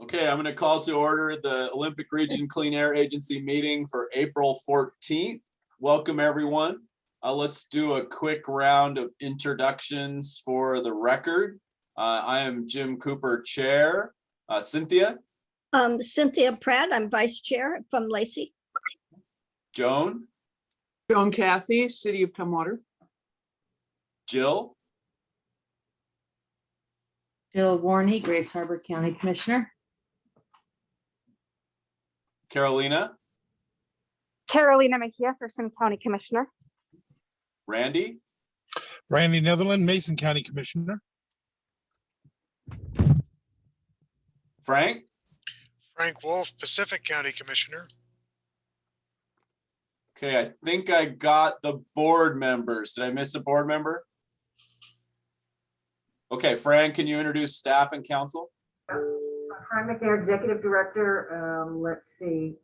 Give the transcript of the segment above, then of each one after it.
Okay, I'm going to call to order the Olympic Region Clean Air Agency meeting for April 14th. Welcome, everyone. Let's do a quick round of introductions for the record. I am Jim Cooper, Chair. Cynthia? Cynthia Pratt, I'm Vice Chair from Lacey. Joan? Joan Cathy, City of Tumwater. Jill? Jill Warney, Grace Harbor County Commissioner. Carolina? Carolina Mejia, Thurston County Commissioner. Randy? Randy Netherland, Mason County Commissioner. Frank? Frank Wolf, Pacific County Commissioner. Okay, I think I got the board members. Did I miss a board member? Okay, Fran, can you introduce staff and council? Fran McNair, Executive Director. Let's see.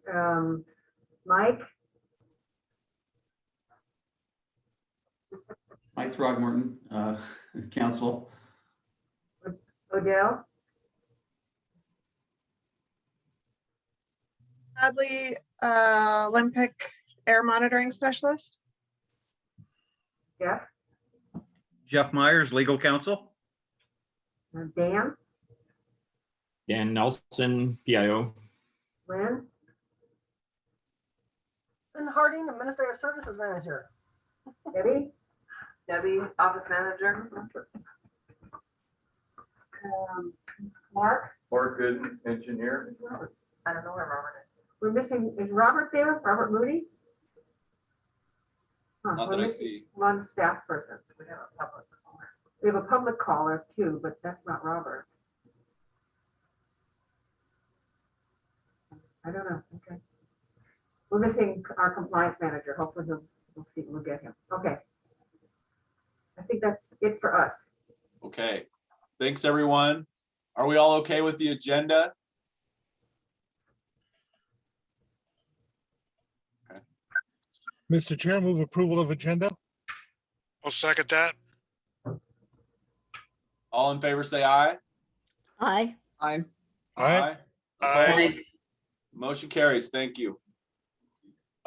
Mike? Mike Throgmorton, council. Odell? Hadley, Olympic Air Monitoring Specialist. Jeff? Jeff Myers, legal counsel. Dan? Dan Nelson, PIO. Lynn? Lynn Harding, Administrative Services Manager. Debbie? Debbie, Office Manager. Mark? ORCAA engineer. I don't know where Robert We're missing, is Robert there? Robert Moody? Not that I see. One staff person. is. We have a public caller. We have a public caller too, but that's not Robert. I don't know. Okay. We're missing our compliance manager. Hopefully we'll see, we'll get him. Okay. I think that's it for us. Okay, thanks, everyone. Are we all okay with the agenda? Mr. Chair, move approval of agenda. I'll second that. All in favor, say aye. Aye. Aye. Aye. Opposed? Motion carries. Thank you.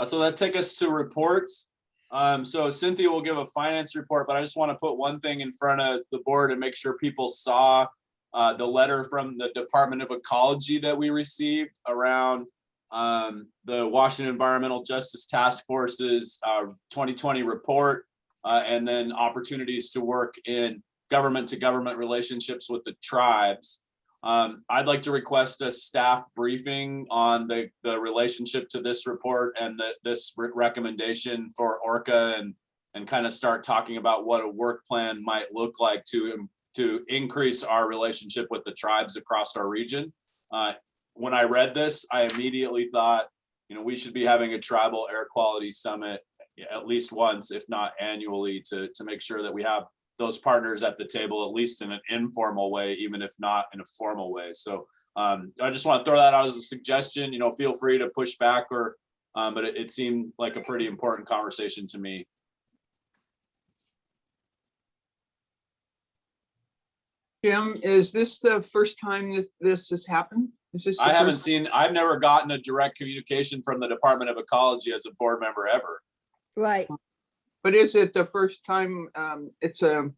So that takes us to reports. So Cynthia will give a finance report, but I just want to put one thing in front of the board and make sure people saw the letter from the Department of Ecology that we received around the Washington Environmental Justice Task Force's 2020 report, and then opportunities to work in government-to-government relationships with the tribes. I'd like to request a staff briefing on the relationship to this report and this recommendation for ORCAA, and kind of start talking about what a work plan might look like to increase our relationship with the tribes across our region. When I read this, I immediately thought, we should be having a tribal air quality summit at least once, if not annually, to make sure that we have those partners at the table, at least in an informal way, even if not in a formal way. So I just want to throw that out as a suggestion. Feel free to push back, or but it seemed like a pretty important conversation to me. Jim, is this the first time this has happened? Is this I've never gotten a direct communication from the Department of Ecology as a board member ever. Right. But is it the first time it's a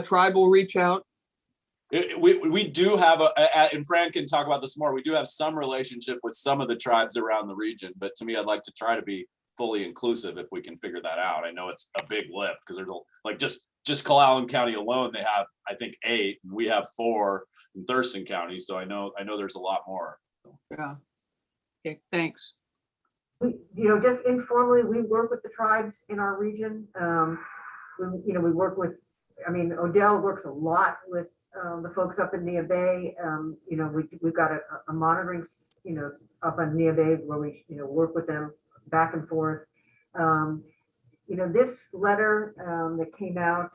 tribal reach out? We do have and Fran can talk about this more. We do have some relationship with some of the tribes around the region, but to me, I'd like to try to be fully inclusive if we can figure that out. I know it's a big lift because there's just Clallam County alone, they have, I think, 8, and we have 4 in Thurston County. So I know there's a lot more. Yeah. Okay, thanks. Just informally, we work with the tribes in our region. We work with, Odell works a lot with the folks up in Neah Bay. We've got a monitoring, up on Neah Bay where we, work with them back and forth. This letter that came out,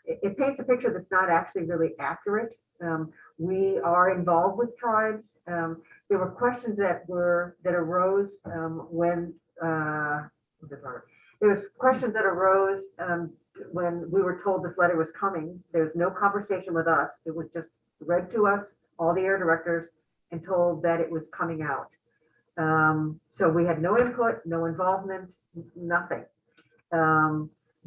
it paints a picture that's not actually really accurate. We are involved with tribes. There were questions that arose when There was questions that arose when we were told this letter was coming. There's no conversation with us. It was just read to us, all the air directors, and told that it was coming out. So we had no input, no involvement, nothing.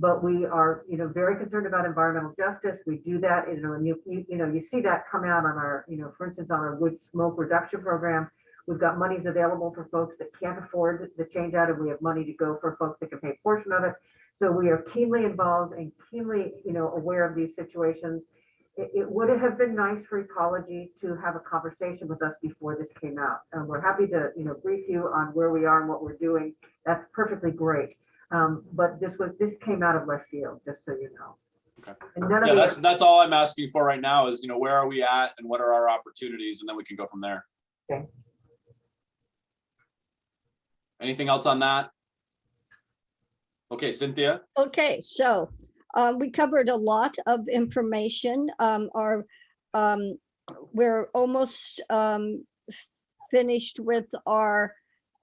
But we are, very concerned about environmental justice. We do that, and you see that come out on our, for instance, on our wood smoke reduction program. We've got monies available for folks that can't afford the change out, and we have money to go for folks that can pay a portion of it. So we are keenly involved and keenly, aware of these situations. It would have been nice for ecology to have a conversation with us before this came out. And we're happy to, brief you on where we are and what we're doing. That's perfectly great. But this came out of left field, just so you know. Okay. And none of Yeah, the- that's all I'm asking for right now is, where are we at and what are our opportunities? And then we can go from there. Okay. Anything else on that? Okay, Cynthia. Okay, so we covered a lot of information. We're almost finished with our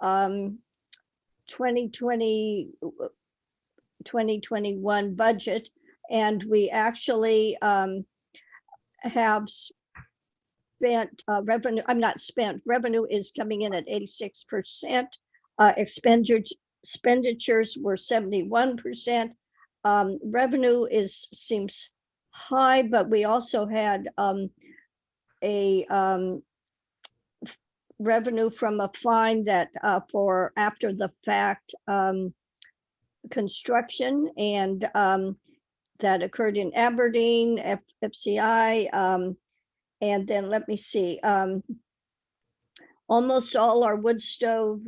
2021 budget, and we actually have spent revenue. Revenue is coming in at 86%. Expenditures were 71%. Revenue seems high, but we also had a revenue from a fine that for after the fact construction, and that occurred in Aberdeen, FCI, and then let me see, almost all our wood stove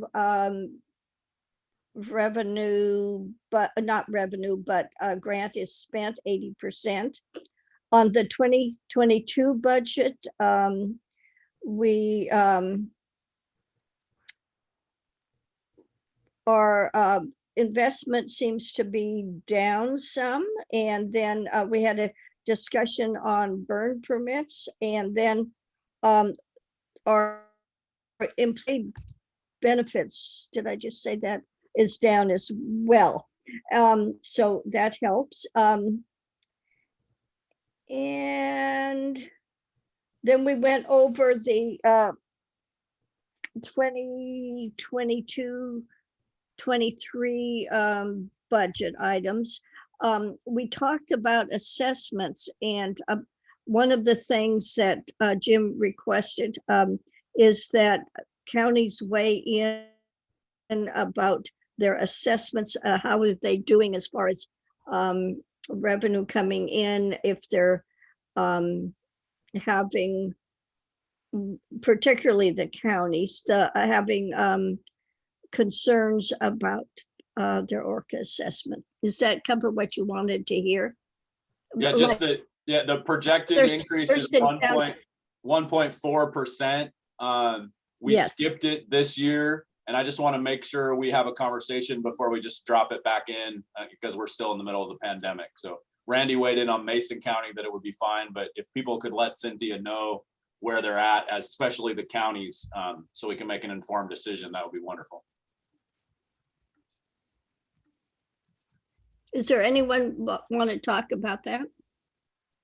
revenue, but not revenue, but grant is spent 80%. On the 2022 budget, we our investment seems to be down some, and then we had a discussion on burn permits, and then our employee benefits, did I just say that, is down as well. So that helps. And then we went over the 2022-23 budget items. We talked about assessments, and one of the thare Jim requested is that counties weigh in about their assessments. How are they doing as far as revenue coming in, if they're having, particularly the counties, having concerns about their ORCAA assessment. Does that cover what you wanted to hear? Yeah, just the projected increase is 1.4%. We skipped it this year, and I just want to make sure we have a conversation before we just drop it back in, because we're still in the middle of the pandemic. So Randy weighed in on Mason County that it would be fine, but if people could let Cynthia know where they're at, especially the counties, so we can make an informed decision, that would be wonderful. Is there anyone want to talk about that?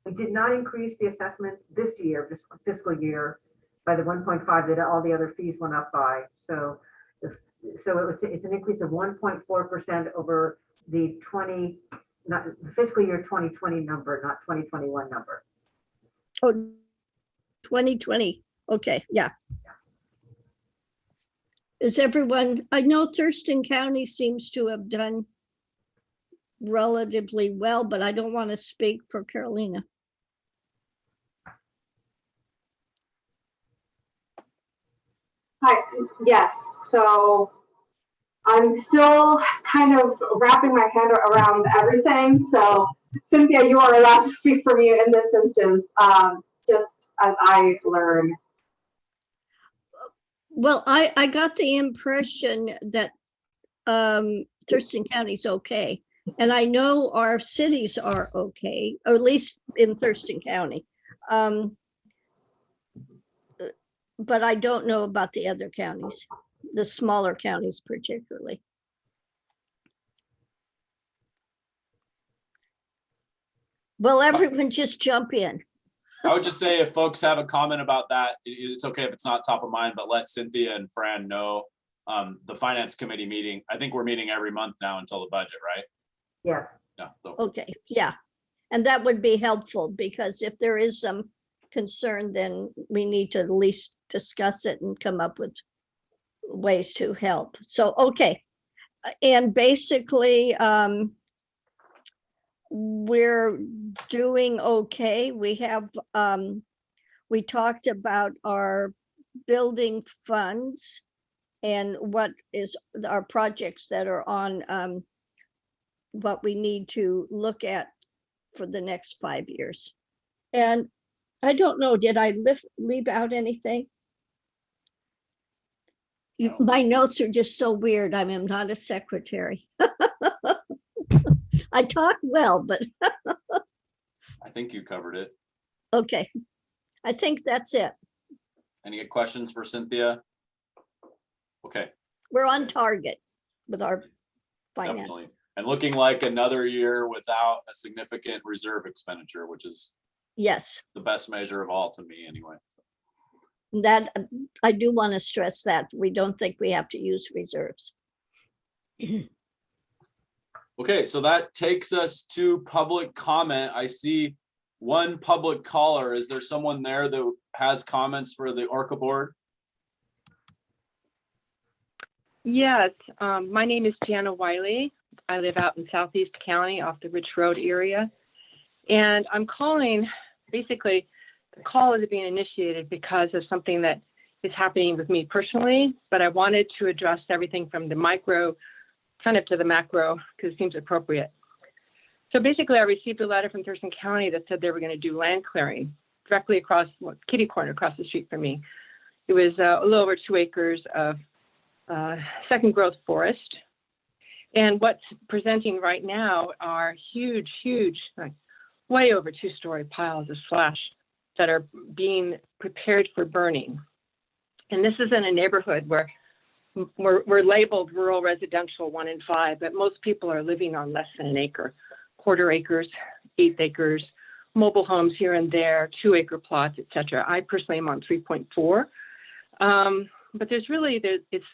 We did not increase the assessment this year, this fiscal year, by the 1.5 that all the other fees went up by. So it's an increase of 1.4% over the fiscal year 2020 number, not 2021 number. Oh, 2020. Okay, yeah. Is everyone, I know Thurston County seems to have done relatively well, but I don't want to speak for Carolina. Hi, yes, so I'm still kind of wrapping my head around everything. So Cynthia, you are allowed to speak for me in this instance, just as I learn. Well, I got the impression that Thurston County's okay. And I know our cities are okay, or at least in Thurston County. But I don't know about the other counties, the smaller counties particularly. Well, everyone just jump in. I would just say if folks have a comment about that, it's okay if it's not top of mind, but let Cynthia and Fran know. The finance committee meeting, I think we're meeting every month now until the budget, right? Yes. Yeah. So, Okay, yeah. And that would be helpful because if there is some concern, then we need to at least discuss it and come up with ways to help. So, okay. And basically, we're doing okay. We have, we talked about our building funds and what is our projects that are on what we need to look at for the next 5 years. And I don't know, did I leave out anything? My notes are just so weird. I am not a secretary. I talk well, but I think you covered it. okay. I think that's it. Any questions for Cynthia? Okay, We're on target with our finance. definitely. And looking like another year without a significant reserve expenditure, which is Yes, the best measure of all to me anyway. that I do want to stress that we don't think we have to use reserves. Okay, so that takes us to public comment. I see one public caller. Is there someone there that has comments for the ORCAA board? Yes, my name is Jana Wiley. I live out in Southeast County off the Rich Road area. And I'm calling, basically, the call is being initiated because of something that is happening with me personally, but I wanted to address everything from the micro kind of to the macro because it seems appropriate. So basically, I received a letter from Thurston County that said they were going to do land clearing directly across, kitty corner across the street from me. It was a little over 2 acres of second growth forest. And what's presenting right now are huge, like way over 2-story piles of slash that are being prepared for burning. And this is in a neighborhood where we're labeled rural residential 1 in 5, but most people are living on less than an acre, quarter acres, 1/8 acres, mobile homes here and there, 2-acre plots, etc. I personally am on 3.4. But it's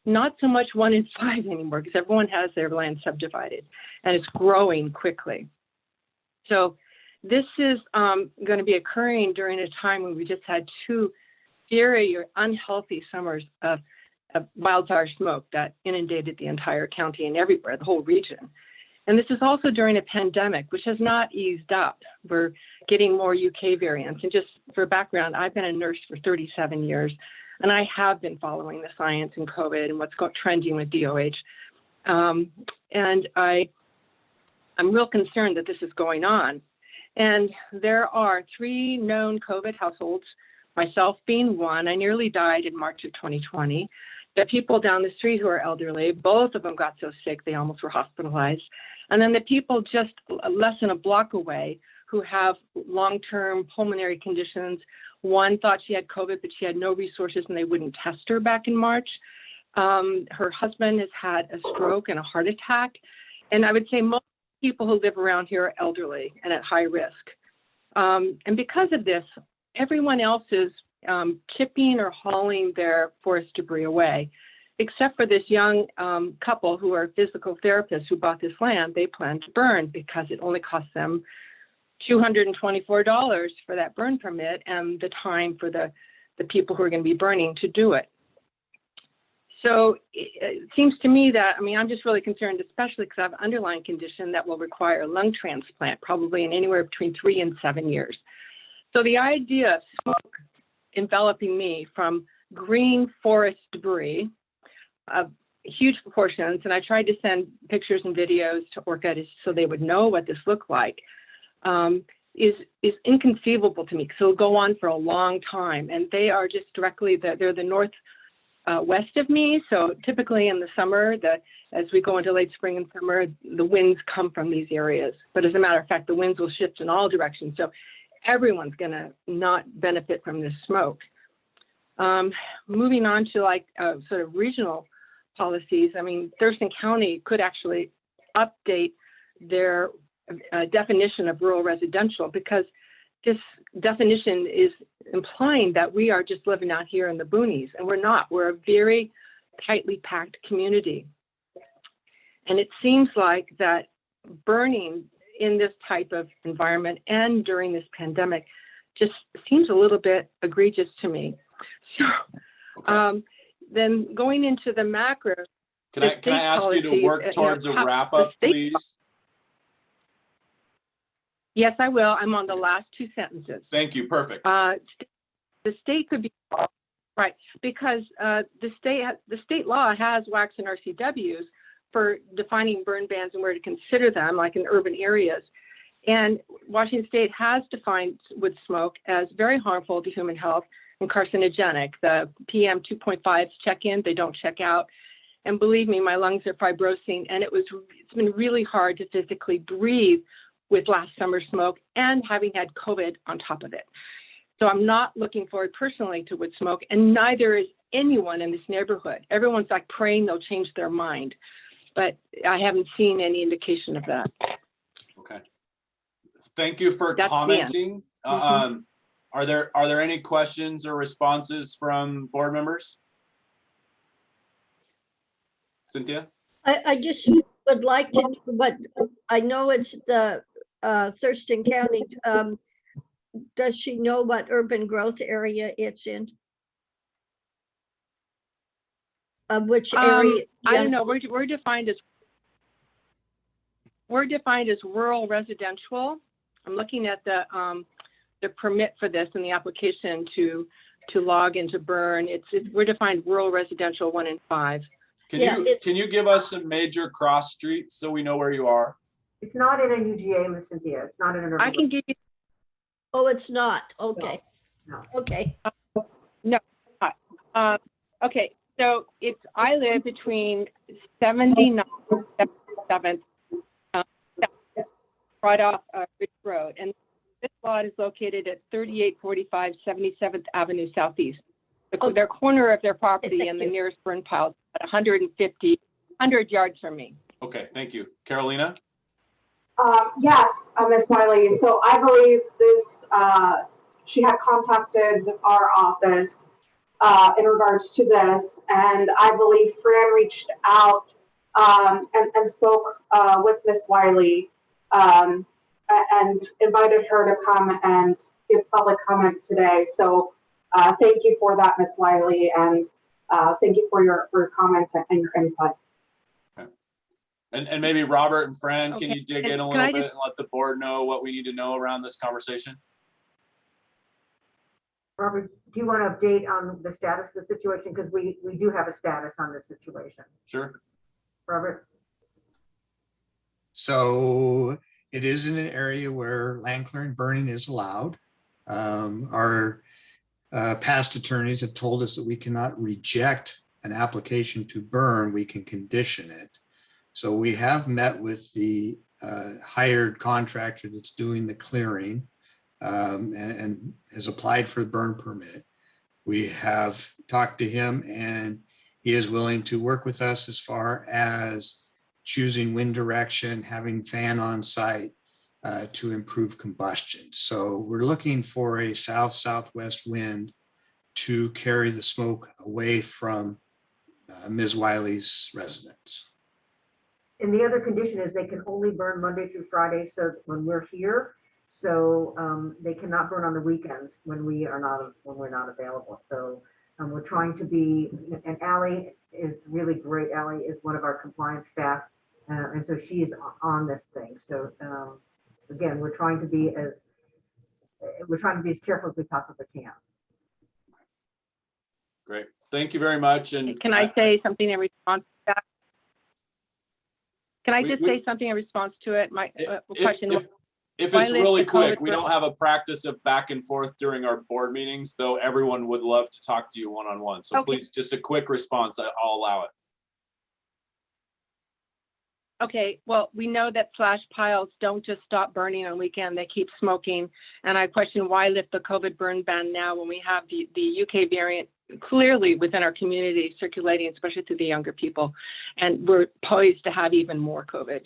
not so much 1 in 5 anymore because everyone has their land subdivided and it's growing quickly. So this is going to be occurring during a time when we just had 2 very unhealthy summers of wildfire smoke that inundated the entire county and everywhere, the whole region. And this is also during a pandemic, which has not eased up. We're getting more UK variants. And just for background, I've been a nurse for 37 years, and I have been following the science in COVID and what's trending with DOH. And I'm real concerned that this is going on. And there are 3 known COVID households, myself being one. I nearly died in March of 2020. The people down the street who are elderly, both of them got so sick they almost were hospitalized. And then the people just less than a block away who have long-term pulmonary conditions. One thought she had COVID, but she had no resources and they wouldn't test her back in March. Her husband has had a stroke and a heart attack. And I would say most people who live around here are elderly and at high risk. And because of this, everyone else is chipping or hauling their forest debris away, except for this young couple who are physical therapists who bought this land. They plan to burn because it only costs them $224 for that burn permit and the time for the people who are going to be burning to do it. So it seems to me that, I'm just really concerned, especially because I have an underlying condition that will require a lung transplant, probably in anywhere between 3 and 7 years. So the idea of smoke enveloping me from green forest debris of huge proportions, and I tried to send pictures and videos to ORCAA so they would know what this looked like, is inconceivable to me. So it'll go on for a long time, and they are just directly, they're the north west of me. So typically in the summer, as we go into late spring and summer, the winds come from these areas. But as a matter of fact, the winds will shift in all directions. So everyone's going to not benefit from this smoke. Moving on to sort of regional policies, Thurston County could actually update their definition of rural residential, because this definition is implying that we are just living out here in the boonies, and we're not. We're a very tightly packed community. And it seems like that burning in this type of environment and during this pandemic just seems a little bit egregious to me. So then going into the macro. Can I ask you to work towards a wrap up, please? Yes, I will. I'm on the last two sentences. Thank you. Perfect. The state could be right, because the state law has WACs and RCWs for defining burn bans and where to consider them, like in urban areas. And Washington State has defined wood smoke as very harmful to human health and carcinogenic. The PM 2.5s check in, they don't check out. And believe me, my lungs are fibrosing, and it's been really hard to physically breathe with last summer's smoke and having had COVID on top of it. So I'm not looking forward personally to wood smoke, and neither is anyone in this neighborhood. Everyone's like praying they'll change their mind, but I haven't seen any indication of that. Okay. Thank you for commenting. Are there any questions or responses from board members? Cynthia? I just would like to know what, I know it's the Thurston County. Does she know what urban growth area it's in? Which area? I don't know. We're defined as rural residential. I'm looking at the permit for this and the application to log and to burn. We're defined rural residential 1 and 5. Can you give us some major cross streets so we know where you are? It's not in a UGA, Miss Cynthia. It's not in an urban. I can give you. Oh, it's not. Okay. No. Okay. No. Okay. So I live between 79th and 77th, right off Ridge Road, and this lot is located at 3845 77th Avenue Southeast. Their corner of their property and the nearest burn pile is at 100 yards from me. Okay, thank you. Carolina? Yes, Ms. Wiley. So I believe this, she had contacted our office in regards to this, and I believe Fran reached out and spoke with Ms. Wiley and invited her to come and give public comment today. So thank you for that, Ms. Wiley, and thank you for your comments and your input. And maybe Robert and Fran, can you dig in a little bit just and let the board know what we need to know around this conversation? Robert, do you want to update on the status of the situation? Because we do have a status on this situation. Sure. Robert? So it is in an area where land clearing burning is allowed. Our past attorneys have told us that we cannot reject an application to burn, we can condition it. So we have met with the hired contractor that's doing the clearing and has applied for the burn permit. We have talked to him, and he is willing to work with us as far as choosing wind direction, having fan on site to improve combustion. So we're looking for a south-southwest wind to carry the smoke away from Ms. Wiley's residence. And the other condition is they can only burn Monday through Friday, so when we're here, so they cannot burn on the weekends when we're not available. So we're trying to be, and Allie is really great. Allie is one of our compliance staff, and so she is on this thing. So again, we're trying to be as careful as we possibly can. Great, thank you very much. And can I say something in response to that? Can I just say something in response to it? My question was, if it's really quick, we don't have a practice of back and forth during our board meetings, though everyone would love to talk to you one-on-one. So please, just a quick response, I'll allow it. Okay, well, we know that slash piles don't just stop burning on weekend, they keep smoking. And I question why lift the COVID burn ban now when we have the UK variant clearly within our community circulating, especially to the younger people. And we're poised to have even more COVID.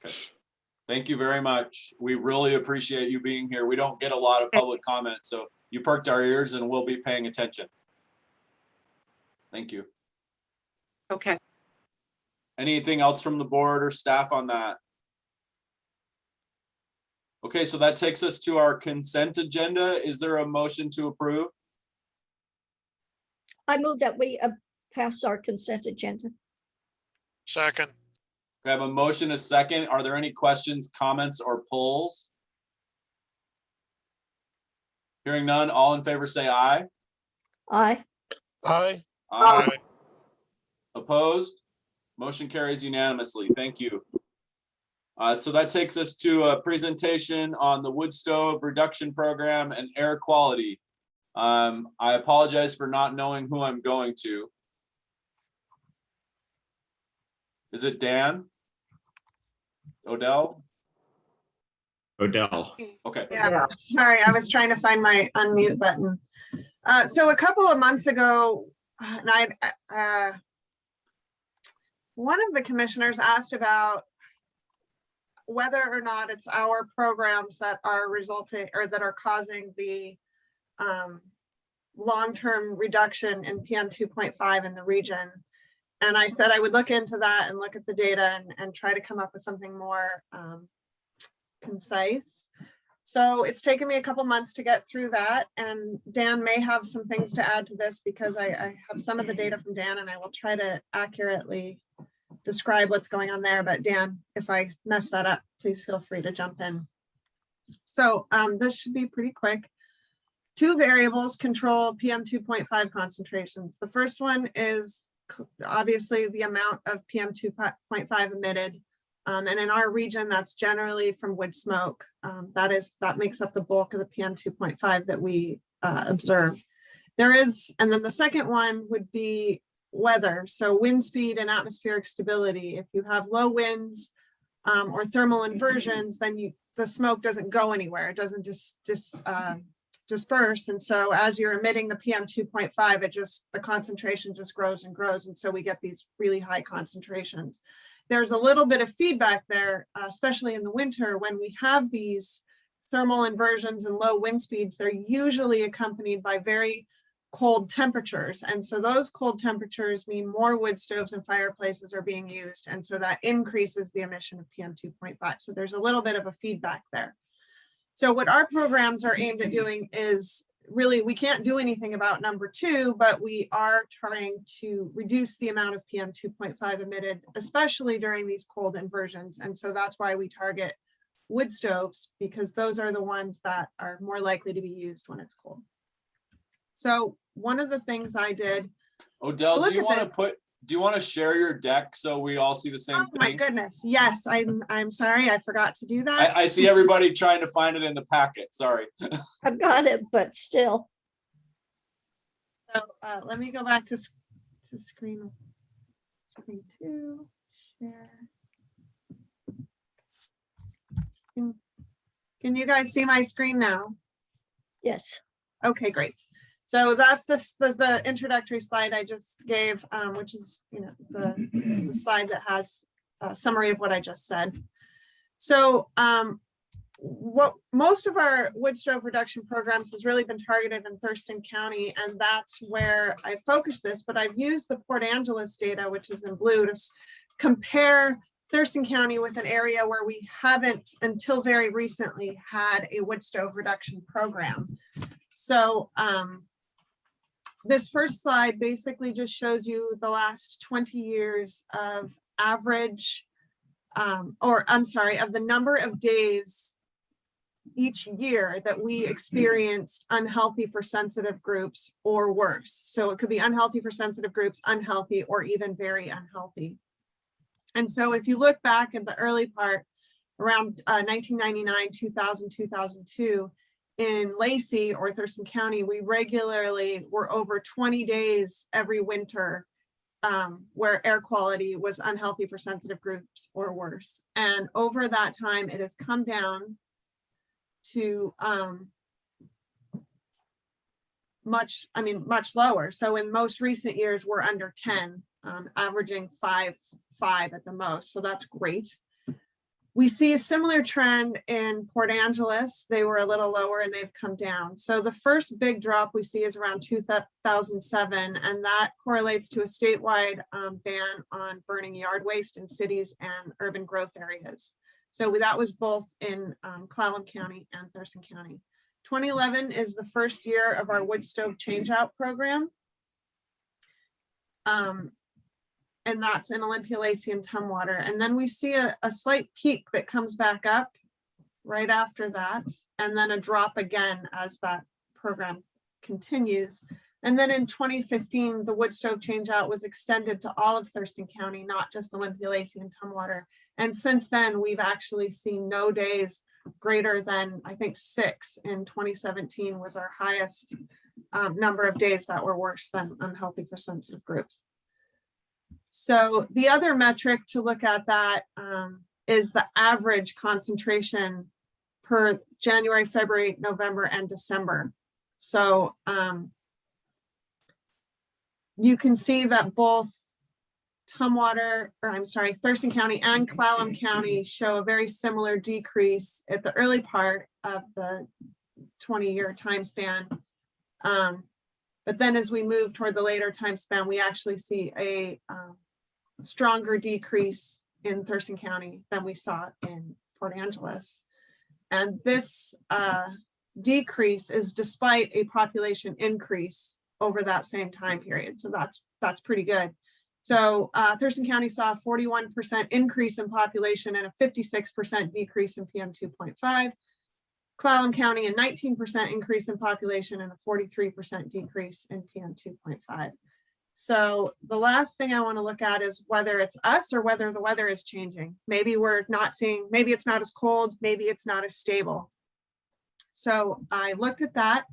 Okay. Thank you very much. We really appreciate you being here. We don't get a lot of public comment, so you perked our ears and we'll be paying attention. Thank you. Okay. Anything else from the board or staff on that? Okay, so that takes us to our consent agenda. Is there a motion to approve? I move that we pass our consent agenda. Second. We have a motion, a second. Are there any questions, comments, or polls? Hearing none, all in favor say aye. Aye. Aye. Aye. Opposed? Motion carries unanimously. Thank you. So that takes us to a presentation on the wood stove reduction program and air quality. I apologize for not knowing who I'm going to. Is it Dan? Odell? Odell. Okay. Yeah. Sorry, I was trying to find my unmute button. So a couple of months ago, and one of the commissioners asked about whether or not it's our programs that are resulting or that are causing the long-term reduction in PM 2.5 in the region. And I said I would look into that and look at the data and try to come up with something more concise. So it's taken me a couple months to get through that. And Dan may have some things to add to this because I have some of the data from Dan and I will try to accurately describe what's going on there. But Dan, if I mess that up, please feel free to jump in. So this should be pretty quick. Two variables control PM 2.5 concentrations. The first one is obviously the amount of PM 2.5 emitted. And in our region, that's generally from wood smoke. That makes up the bulk of the PM 2.5 that we observe. And then the second one would be weather. So wind speed and atmospheric stability. If you have low winds or thermal inversions, then the smoke doesn't go anywhere. It doesn't just disperse. And so as you're emitting the PM 2.5, the concentration just grows and grows. And so we get these really high concentrations. There's a little bit of feedback there, especially in the winter when we have these thermal inversions and low wind speeds. They're usually accompanied by very cold temperatures. And so those cold temperatures mean more wood stoves and fireplaces are being used. And so that increases the emission of PM 2.5. So there's a little bit of a feedback there. So what our programs are aimed at doing is really, we can't do anything about number two, but we are trying to reduce the amount of PM 2.5 emitted, especially during these cold inversions. And so that's why we target wood stoves, because those are the ones that are more likely to be used when it's cold. So one of the things I did. Odell, do you want to share your deck so we all see the same thing? Oh my goodness. Yes, I'm sorry. I forgot to do that. I see everybody trying to find it in the packet. Sorry. I've got it, but still. So let me go back to screen two, share. Can you guys see my screen now? Yes. Okay, great. So that's the introductory slide I just gave, which is the slide that has a summary of what I just said. So what most of our wood stove reduction programs has really been targeted in Thurston County, and that's where I focused this, but I've used the Port Angeles data, which is in blue, to compare Thurston County with an area where we haven't until very recently had a wood stove reduction program. So this first slide basically just shows you the last 20 years of average, of the number of days each year that we experienced unhealthy for sensitive groups or worse. So it could be unhealthy for sensitive groups, unhealthy, or even very unhealthy. And so if you look back at the early part, around 1999, 2000, 2002, in Lacey or Thurston County, we regularly were over 20 days every winter where air quality was unhealthy for sensitive groups or worse. And over that time, it has come down to much lower. So in most recent years, we're under 10, averaging 5 at the most. So that's great. We see a similar trend in Port Angeles. They were a little lower and they've come down. So the first big drop we see is around 2007, and that correlates to a statewide ban on burning yard waste in cities and urban growth areas. So that was both in Clallam County and Thurston County. 2011 is the first year of our wood stove changeout program. And that's in Olympia, Lacey, and Tumwater. And then we see a slight peak that comes back up right after that, and then a drop again as that program continues. And then in 2015, the wood stove changeout was extended to all of Thurston County, not just Olympia, Lacey, and Tumwater. And since then, we've actually seen no days greater than, I think, 6 in 2017 was our highest number of days that were worse than unhealthy for sensitive groups. So the other metric to look at that is the average concentration per January, February, November, and December. So you can see that both Thurston County and Clallam County show a very similar decrease at the early part of the 20-year time span. But then as we move toward the later time span, we actually see a stronger decrease in Thurston County than we saw in Port Angeles. And this decrease is despite a population increase over that same time period. So that's pretty good. So Thurston County saw a 41% increase in population and a 56% decrease in PM 2.5. Clallam County, a 19% increase in population and a 43% decrease in PM 2.5. So the last thing I want to look at is whether it's us or whether the weather is changing. Maybe we're not seeing, maybe it's not as cold, maybe it's not as stable. So I looked at that.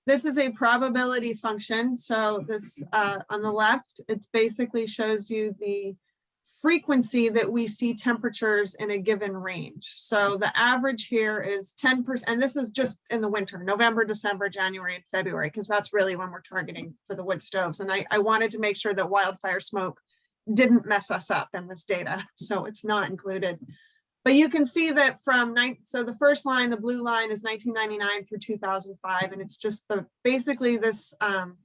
This is a probability function. So this on the left, it basically shows you the frequency that we see temperatures in a given range. So the average here is 10%, and this is just in the winter, November, December, January, and February, because that's really when we're targeting for the wood stoves. And I wanted to make sure that wildfire smoke didn't mess us up in this data, so it's not included. But you can see that so the first line, the blue line, is 1999 through 2005, and it's just basically this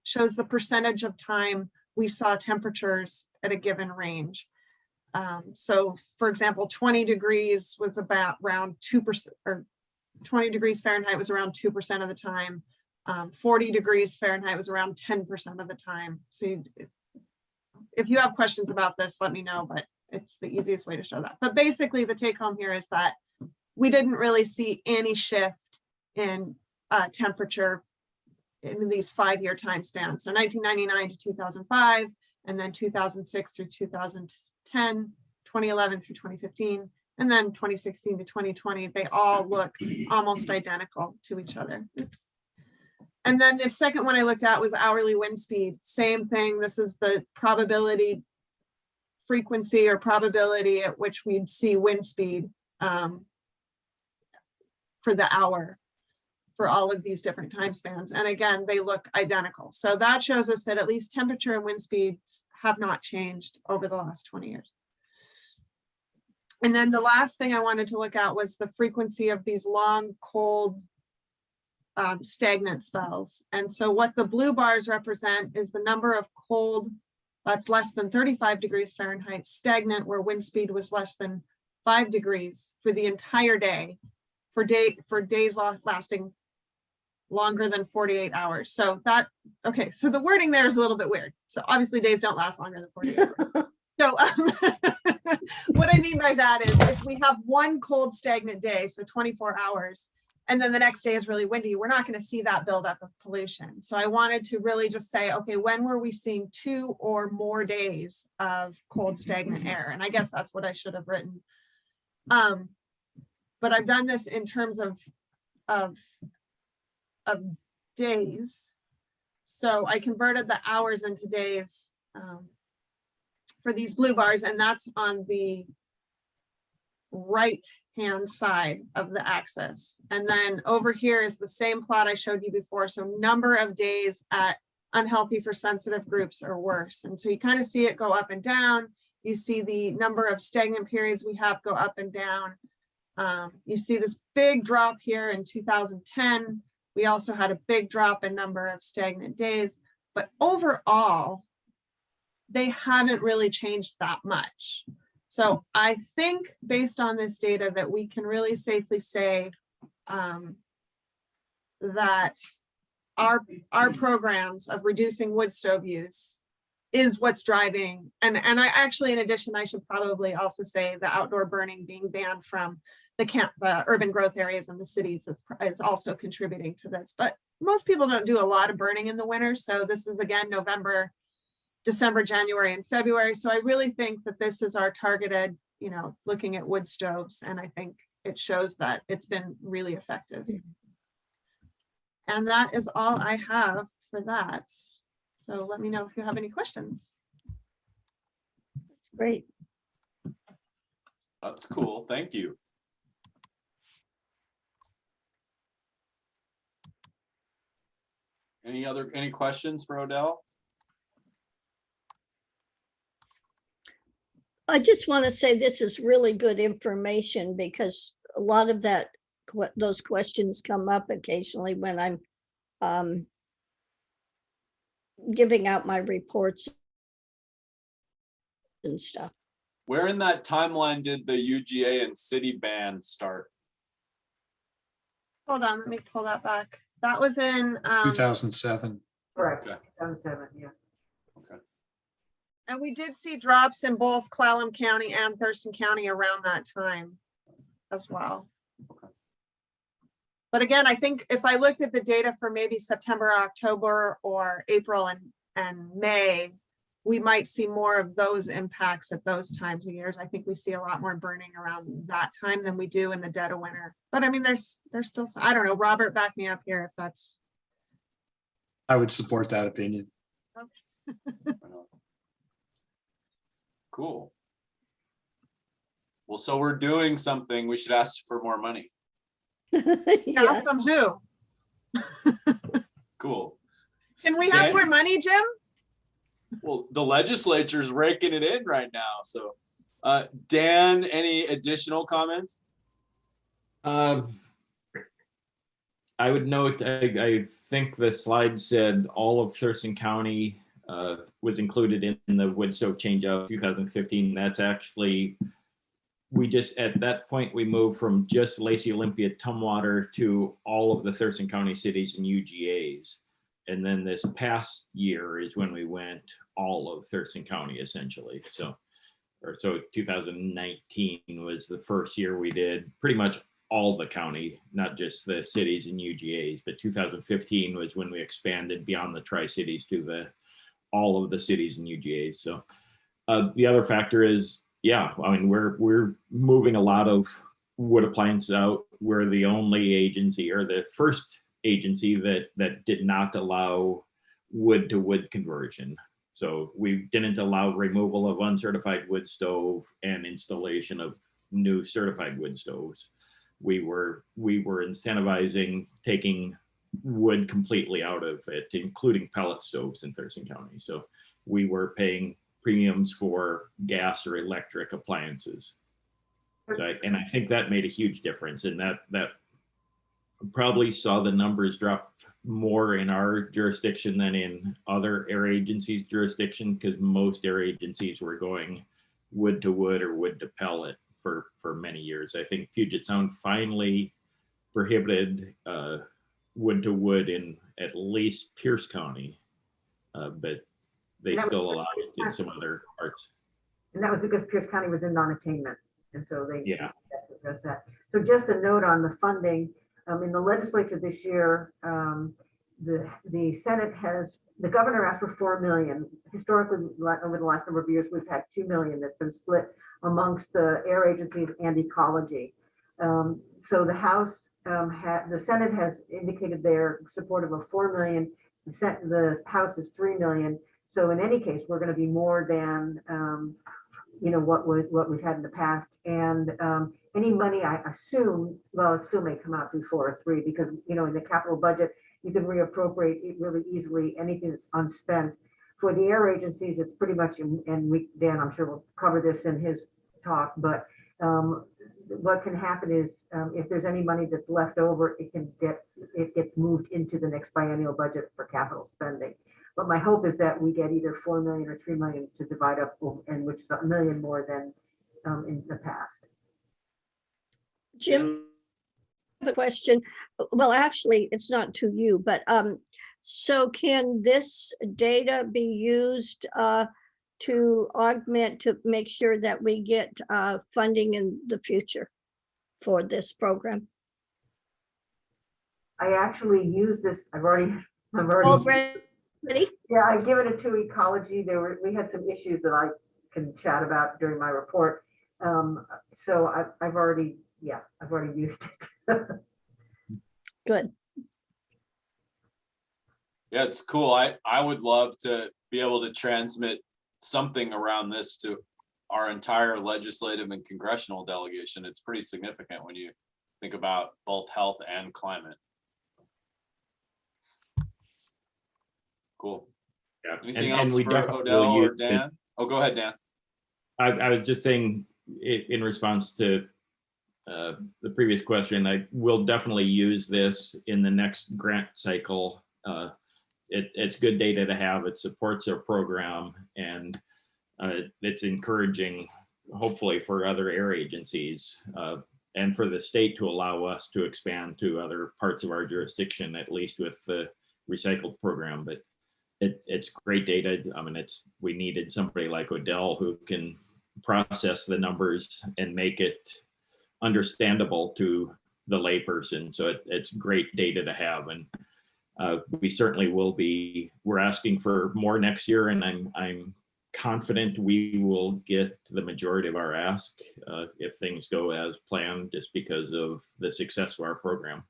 shows the percentage of time we saw temperatures at a given range. So for example, 20 degrees was around 2%, or 20 degrees Fahrenheit was around 2% of the time. 40 degrees Fahrenheit was around 10% of the time. So if you have questions about this, let me know, but it's the easiest way to show that. But basically the take home here is that we didn't really see any shift in temperature in these 5-year time spans. So 1999 to 2005, and then 2006 through 2010, 2011 through 2015, and then 2016 to 2020, they all look almost identical to each other. Oops. And then the second one I looked at was hourly wind speed. Same thing. This is the probability frequency or probability at which we'd see wind speed for the hour for all of these different time spans. And again, they look identical. So that shows us that at least temperature and wind speeds have not changed over the last 20 years. And then the last thing I wanted to look at was the frequency of these long, cold, stagnant spells. And so what the blue bars represent is the number of cold that's less than 35 degrees Fahrenheit, stagnant, where wind speed was less than 5 degrees for the entire day, for days lasting longer than 48 hours. So okay, so the wording there is a little bit weird. So obviously days don't last longer than 48 hours. So what I mean by that is if we have one cold stagnant day, so 24 hours, and then the next day is really windy, we're not going to see that buildup of pollution. So I wanted to really just say, okay, when were we seeing 2 or more days of cold stagnant air? And I guess that's what I should have written. But I've done this in terms of days. So I converted the hours into days for these blue bars, and that's on the right hand side of the axis. And then over here is the same plot I showed you before. So number of days at unhealthy for sensitive groups or worse. And so you kind of see it go up and down. You see the number of stagnant periods we have go up and down. You see this big drop here in 2010. We also had a big drop in number of stagnant days, but overall, they haven't really changed that much. So I think based on this data that we can really safely say that our programs of reducing wood stove use is what's driving. And I actually, in addition, I should probably also say the outdoor burning being banned from the urban growth areas in the cities is also contributing to this. But most people don't do a lot of burning in the winter. So this is again, November, December, January, and February. So I really think that this is our targeted, looking at wood stoves. And I think it shows that it's been really effective. And that is all I have for that. So let me know if you have any questions. Great. That's cool. Thank you. Any questions for Odell? I just want to say this is really good information because a lot of those questions come up occasionally when I'm giving out my reports and stuff. Where in that timeline did the UGA and city ban start? Hold on, let me pull that back. That was in 2007. Correct, Okay. 2007, yeah. Okay. and we did see drops in both Clallam County and Thurston County around that time as well. Okay. But again, I think if I looked at the data for maybe September, October, or April and May, we might see more of those impacts at those times of years. I think we see a lot more burning around that time than we do in the dead of winter. But I mean, there's still, I don't know, Robert, back me up here if that's. I would support that opinion. Cool. Well, so we're doing something. We should ask for more money. Yeah, from who? Cool. Can we have more money, Jim? Well, the legislature's raking it in right now. So, Dan, any additional comments? I would note, I think the slide said all of Thurston County was included in the wood stove change out 2015. That's actually, at that point, we moved from just Lacey, Olympia, Tumwater to all of the Thurston County cities and UGAs. And then this past year is when we went all of Thurston County essentially. So 2019 was the first year we did pretty much all the county, not just the cities and UGAs, but 2015 was when we expanded beyond the Tri-Cities to all of the cities and UGAs. So the other factor is, yeah, I mean, we're moving a lot of wood appliances out. We're the only agency, or the first agency that did not allow wood to wood conversion. So we didn't allow removal of uncertified wood stove and installation of new certified wood stoves. We were incentivizing taking wood completely out of it, including pellet stoves in Thurston County. So we were paying premiums for gas or electric appliances. So I think that made a huge difference, and that probably saw the numbers drop more in our jurisdiction than in other air agencies' jurisdiction, because most air agencies were going wood to wood or wood to pellet for many years. I think Puget Sound finally prohibited wood to wood in at least Pierce County, but they still allow it in some other parts. And that was because Pierce County was in non-attainment. And so they address that. So just a note on the funding, in the legislature this year, the Senate the governor asked for 4 million. Historically, over the last number of years, we've had 2 million that's been split amongst the air agencies and ecology. So the House, the Senate has indicated their support of a 4 million. The House is 3 million. So in any case, we're going to be more than what we've had in the past. And any money, I assume, well, it still may come out through 4 or 3, because in the capital budget you can reappropriate it really easily, anything that's unspent for the air agencies, it's pretty much, and Dan, I'm sure will cover this in his talk, but what can happen is if there's any money that's left over, it gets moved into the next biennial budget for capital spending. But my hope is that we get either 4 million or 3 million to divide up, and which is $1 million more than in the past. Jim, I have a question. Well, actually, it's not to you, but so can this data be used to augment, to make sure that we get funding in the future for this program? I actually use this, I've already yeah, I give it to ecology. We had some issues that I can chat about during my report. So I've already used it. Good. Yeah, it's cool. I would love to be able to transmit something around this to our entire legislative and congressional delegation. It's pretty significant when you think about both health and climate. Cool. Yeah. Anything And else we for definitely Odell will or use this. Dan? Oh, go ahead, Dan. I was just saying in response to the previous question, I will definitely use this in the next grant cycle. It's good data to have. It supports our program, and it's encouraging, hopefully, for other air agencies and for the state to allow us to expand to other parts of our jurisdiction, at least with the recycled program. But it's great data. I mean, we needed somebody like Odell who can process the numbers and make it understandable to the layperson. So it's great data to have, and we certainly will be. We're asking for more next year, and I'm confident we will get the majority of our ask if things go as planned, just because of the success of our program.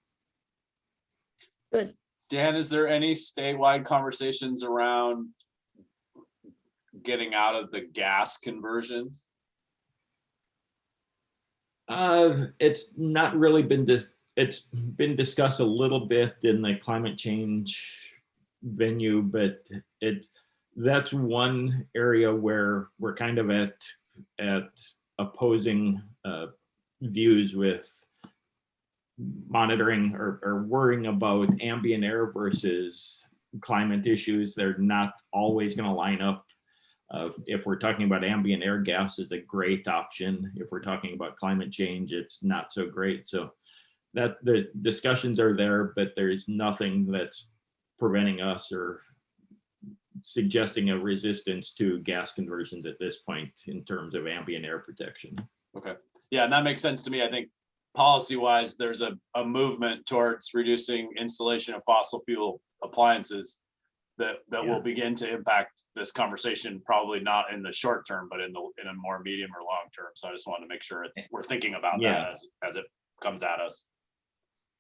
Good. Dan, is there any statewide conversations around getting out of the gas conversions? It's not really been it's been discussed a little bit in the climate change venue, but that's one area where we're kind of at opposing views with monitoring or worrying about ambient air versus climate issues. They're not always going to line up. If we're talking about ambient air, gas is a great option. If we're talking about climate change, it's not so great. So that the discussions are there, but there's nothing that's preventing us or suggesting a resistance to gas conversions at this point in terms of ambient air protection. Okay. Yeah, and that makes sense to me. I think policy-wise, there's a movement towards reducing installation of fossil fuel appliances that will begin to impact this conversation, probably not in the short term, but in a more medium or long term. So I just wanted to make sure we're thinking about that as it comes at us.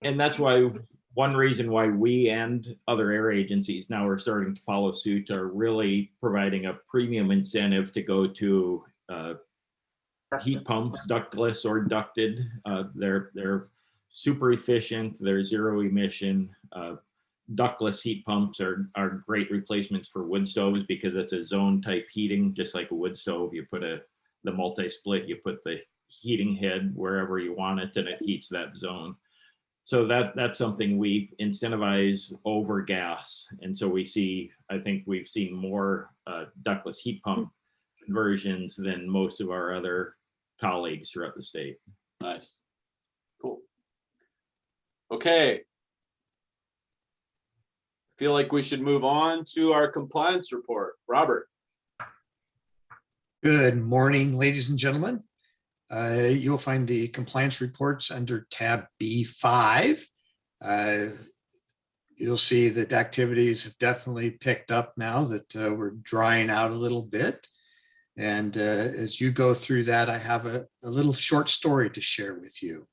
And that's why one reason why we and other air agencies now are starting to follow suit are really providing a premium incentive to go to heat pumps, ductless or ducted. They're super efficient. They're zero emission. Ductless heat pumps are great replacements for wood stoves because it's a zone type heating, just like a wood stove. You put the multi-split, you put the heating head wherever you want it, and it heats that zone. So that's something we incentivize over gas. And so I think we've seen more ductless heat pump conversions than most of our other colleagues throughout the state. Nice. Cool. Okay. Feel like we should move on to our compliance report. Robert. Good morning, ladies and gentlemen. You'll find the compliance reports under tab B5. You'll see that activities have definitely picked up now that we're drying out a little bit. And as you go through that, I have a little short story to share with you.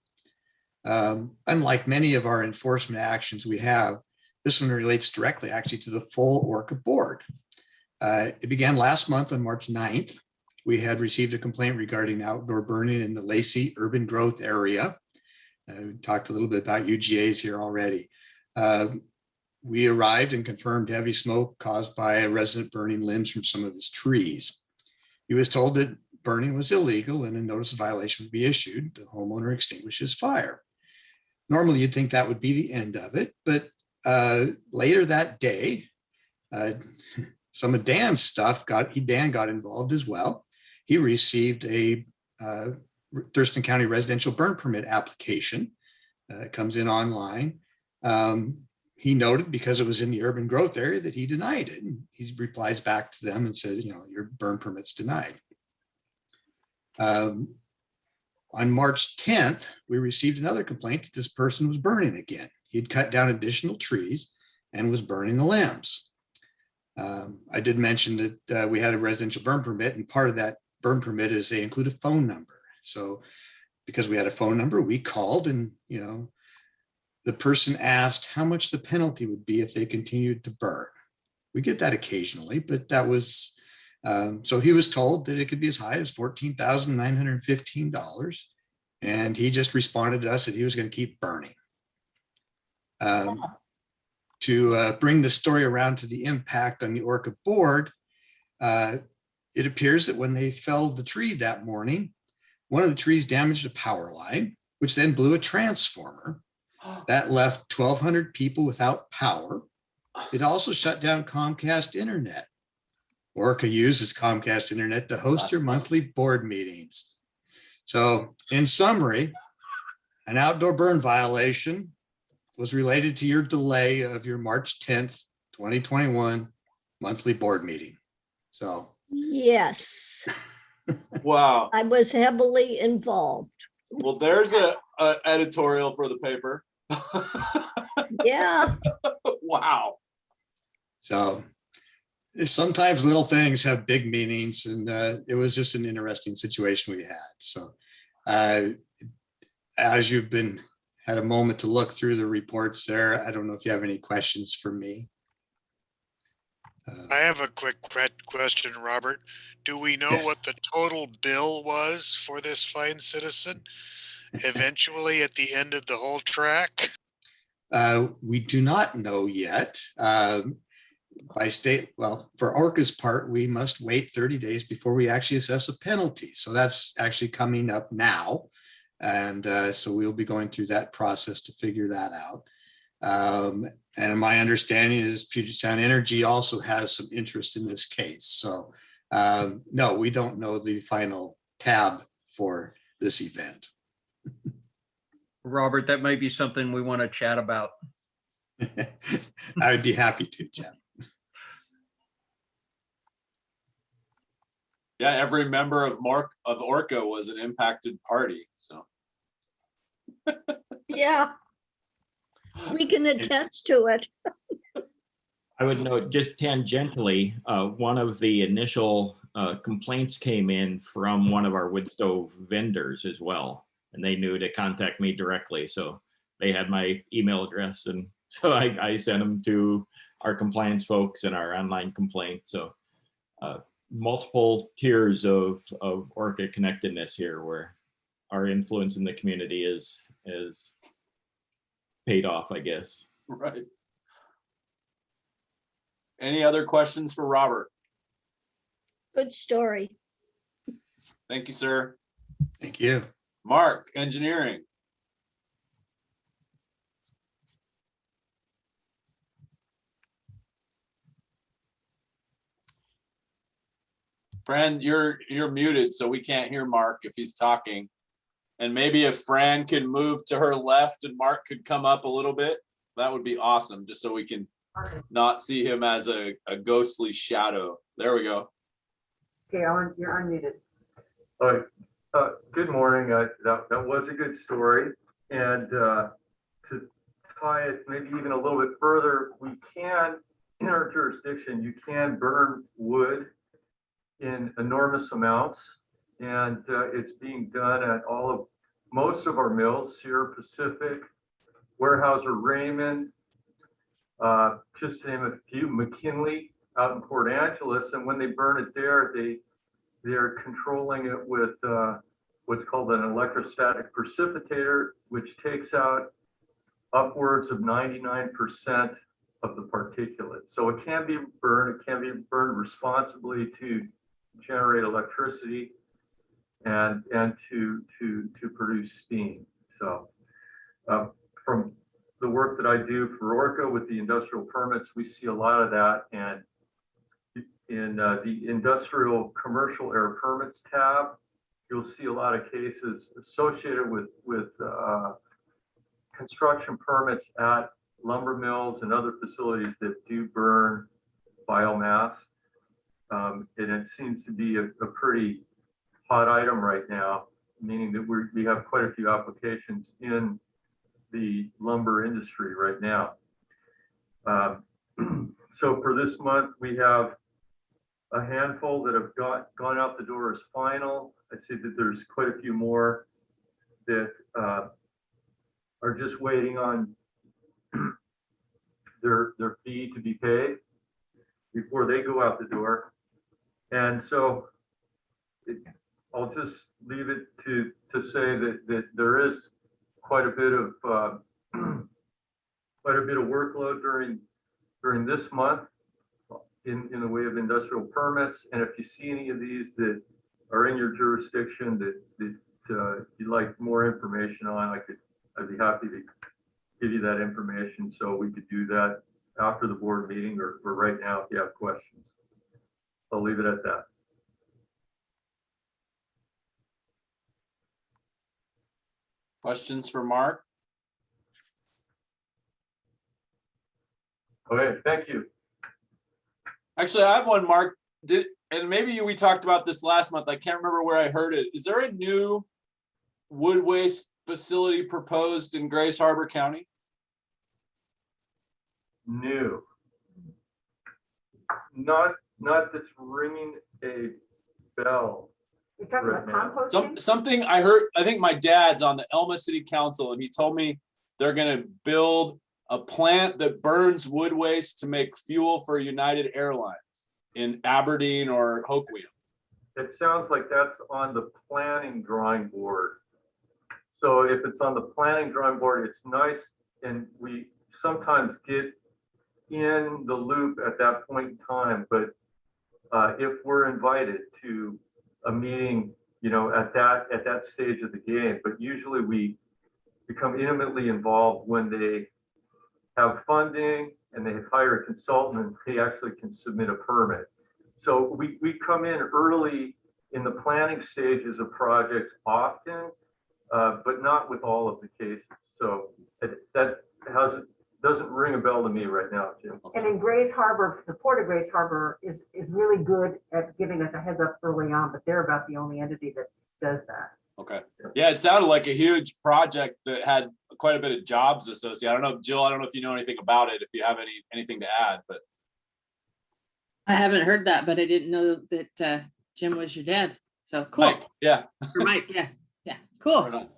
Unlike many of our enforcement actions we have, this one relates directly actually to the full ORCAA board. It began last month on March 9th. We had received a complaint regarding outdoor burning in the Lacey urban growth area. We talked a little bit about UGAs here already. we arrived and confirmed heavy smoke caused by a resident burning limbs from some of his trees. He was told that burning was illegal and a notice of violation would be issued. The homeowner extinguished his fire. Normally, you'd think that would be the end of it, but later that day, some of Dan's stuff Dan got involved as well. He received a Thurston County residential burn permit application. It comes in online. He noted because it was in the urban growth area that he denied it. And he replies back to them and says, your burn permit's denied. On March 10th, we received another complaint that this person was burning again. He'd cut down additional trees and was burning the limbs. I did mention that we had a residential burn permit, and part of that burn permit is they include a phone number. So because we had a phone number, we called and, the person asked how much the penalty would be if they continued to burn. We get that occasionally, but that was, so he was told that it could be as high as $14,915. And he just responded to us that he was going to keep burning. To bring the story around to the impact on the ORCAA board, it appears that when they felled the tree that morning, one of the trees damaged a power line, which then blew a transformer. That left 1,200 people without power. It also shut down Comcast internet. ORCAA uses Comcast internet to host your monthly board meetings. So in summary, an outdoor burn violation was related to your delay of your March 10th, 2021 monthly board meeting. So Yes, Wow. I was heavily involved. Well, there's a editorial for the paper. Yeah. Wow. So sometimes little things have big meanings, and it was just an interesting situation we had. So as you've had a moment to look through the reports there, I don't know if you have any questions for me. I have a quick question, Robert. Do we know Yes. what the total bill was for this fine citizen eventually at the end of the whole track? We do not know yet. By state, well, for ORCAA's part, we must wait 30 days before we actually assess a penalty. So that's actually coming up now. And so we'll be going through that process to figure that out. And my understanding is Puget Sound Energy also has some interest in this case. So no, we don't know the final tab for this event. Robert, that might be something we want to chat about. I would be happy to, Jeff. Yeah, every member of ORCAA was an impacted party. So Yeah, we can attest to it. I would note just tangentially, one of the initial complaints came in from one of our wood stove vendors as well, and they knew to contact me directly. So they had my email address, and so I sent them to our compliance folks and our online complaint. So multiple tiers of ORCAA connectedness here, where our influence in the community is paid off, I guess. right. Any other questions for Robert? Good story. Thank you, sir. Thank you. Mark, engineering. Fran, you're muted, so we can't hear Mark if he's talking. And maybe if Fran can move to her left and Mark could come up a little bit, that would be awesome, just so we can not see him as a ghostly shadow. There we go. Okay, Owen, you're unmuted. Good morning. That was a good story. And to tie it maybe even a little bit further, we can, in our jurisdiction, you can burn wood in enormous amounts. And it's being done at most of our mills, Sierra Pacific, Weyerhaeuser Raymond, just to name a few, McKinley out in Port Angeles. And when they burn it there, they're controlling it with what's called an electrostatic precipitator, which takes out upwards of 99% of the particulate. So it can be burned. It can be burned responsibly to generate electricity and to produce steam. So from the work that I do for ORCAA with the industrial permits, we see a lot of that. And in the industrial commercial air permits tab, you'll see a lot of cases associated with construction permits at lumber mills and other facilities that do burn biomass. And it seems to be a pretty hot item right now, meaning that we have quite a few applications in the lumber industry right now. So for this month, we have a handful that have gone out the door as final. I see that there's quite a few more that are just waiting on their fee to be paid before they go out the door. And so I'll just leave it to say that there is quite a bit of workload during this month in the way of industrial permits. And if you see any of these that are in your jurisdiction that you'd like more information on, I'd be happy to give you that information, so we could do that after the board meeting or right now if you have questions. I'll leave it at that. Questions for Mark? Okay, thank you. Actually, I have one, Mark. And maybe we talked about this last month. I can't remember where I heard it. Is there a new wood waste facility proposed in Grace Harbor County? New. Not that's ringing a bell. You're talking right about now. composting? Something I heard, I think my dad's on the Elma City Council, and he told me they're gonna build a plant that burns wood waste to make fuel for United Airlines in Aberdeen or Hoquiam. It sounds like that's on the planning drawing board. So if it's on the planning drawing board, it's nice, and we sometimes get in the loop at that point in time. But if we're invited to a meeting, you know, at that stage of the game, but usually we become intimately involved when they have funding and they hire a consultant and they actually can submit a permit. So we come in early in the planning stages of projects often, but not with all of the cases. So that doesn't ring a bell to me right now, Jim. And in Grace Harbor, the Port of Grace Harbor is really good at giving us a heads up early on, but they're about the only entity that does that. Okay. Yeah, it sounded like a huge project that had quite a bit of jobs associated. I don't know, Jill, I don't know if you know anything about it, if you have anything to add, but. I haven't heard that, but I didn't know that Jim was your dad. So cool. Mike, yeah. Or Mike, yeah, cool. Right on.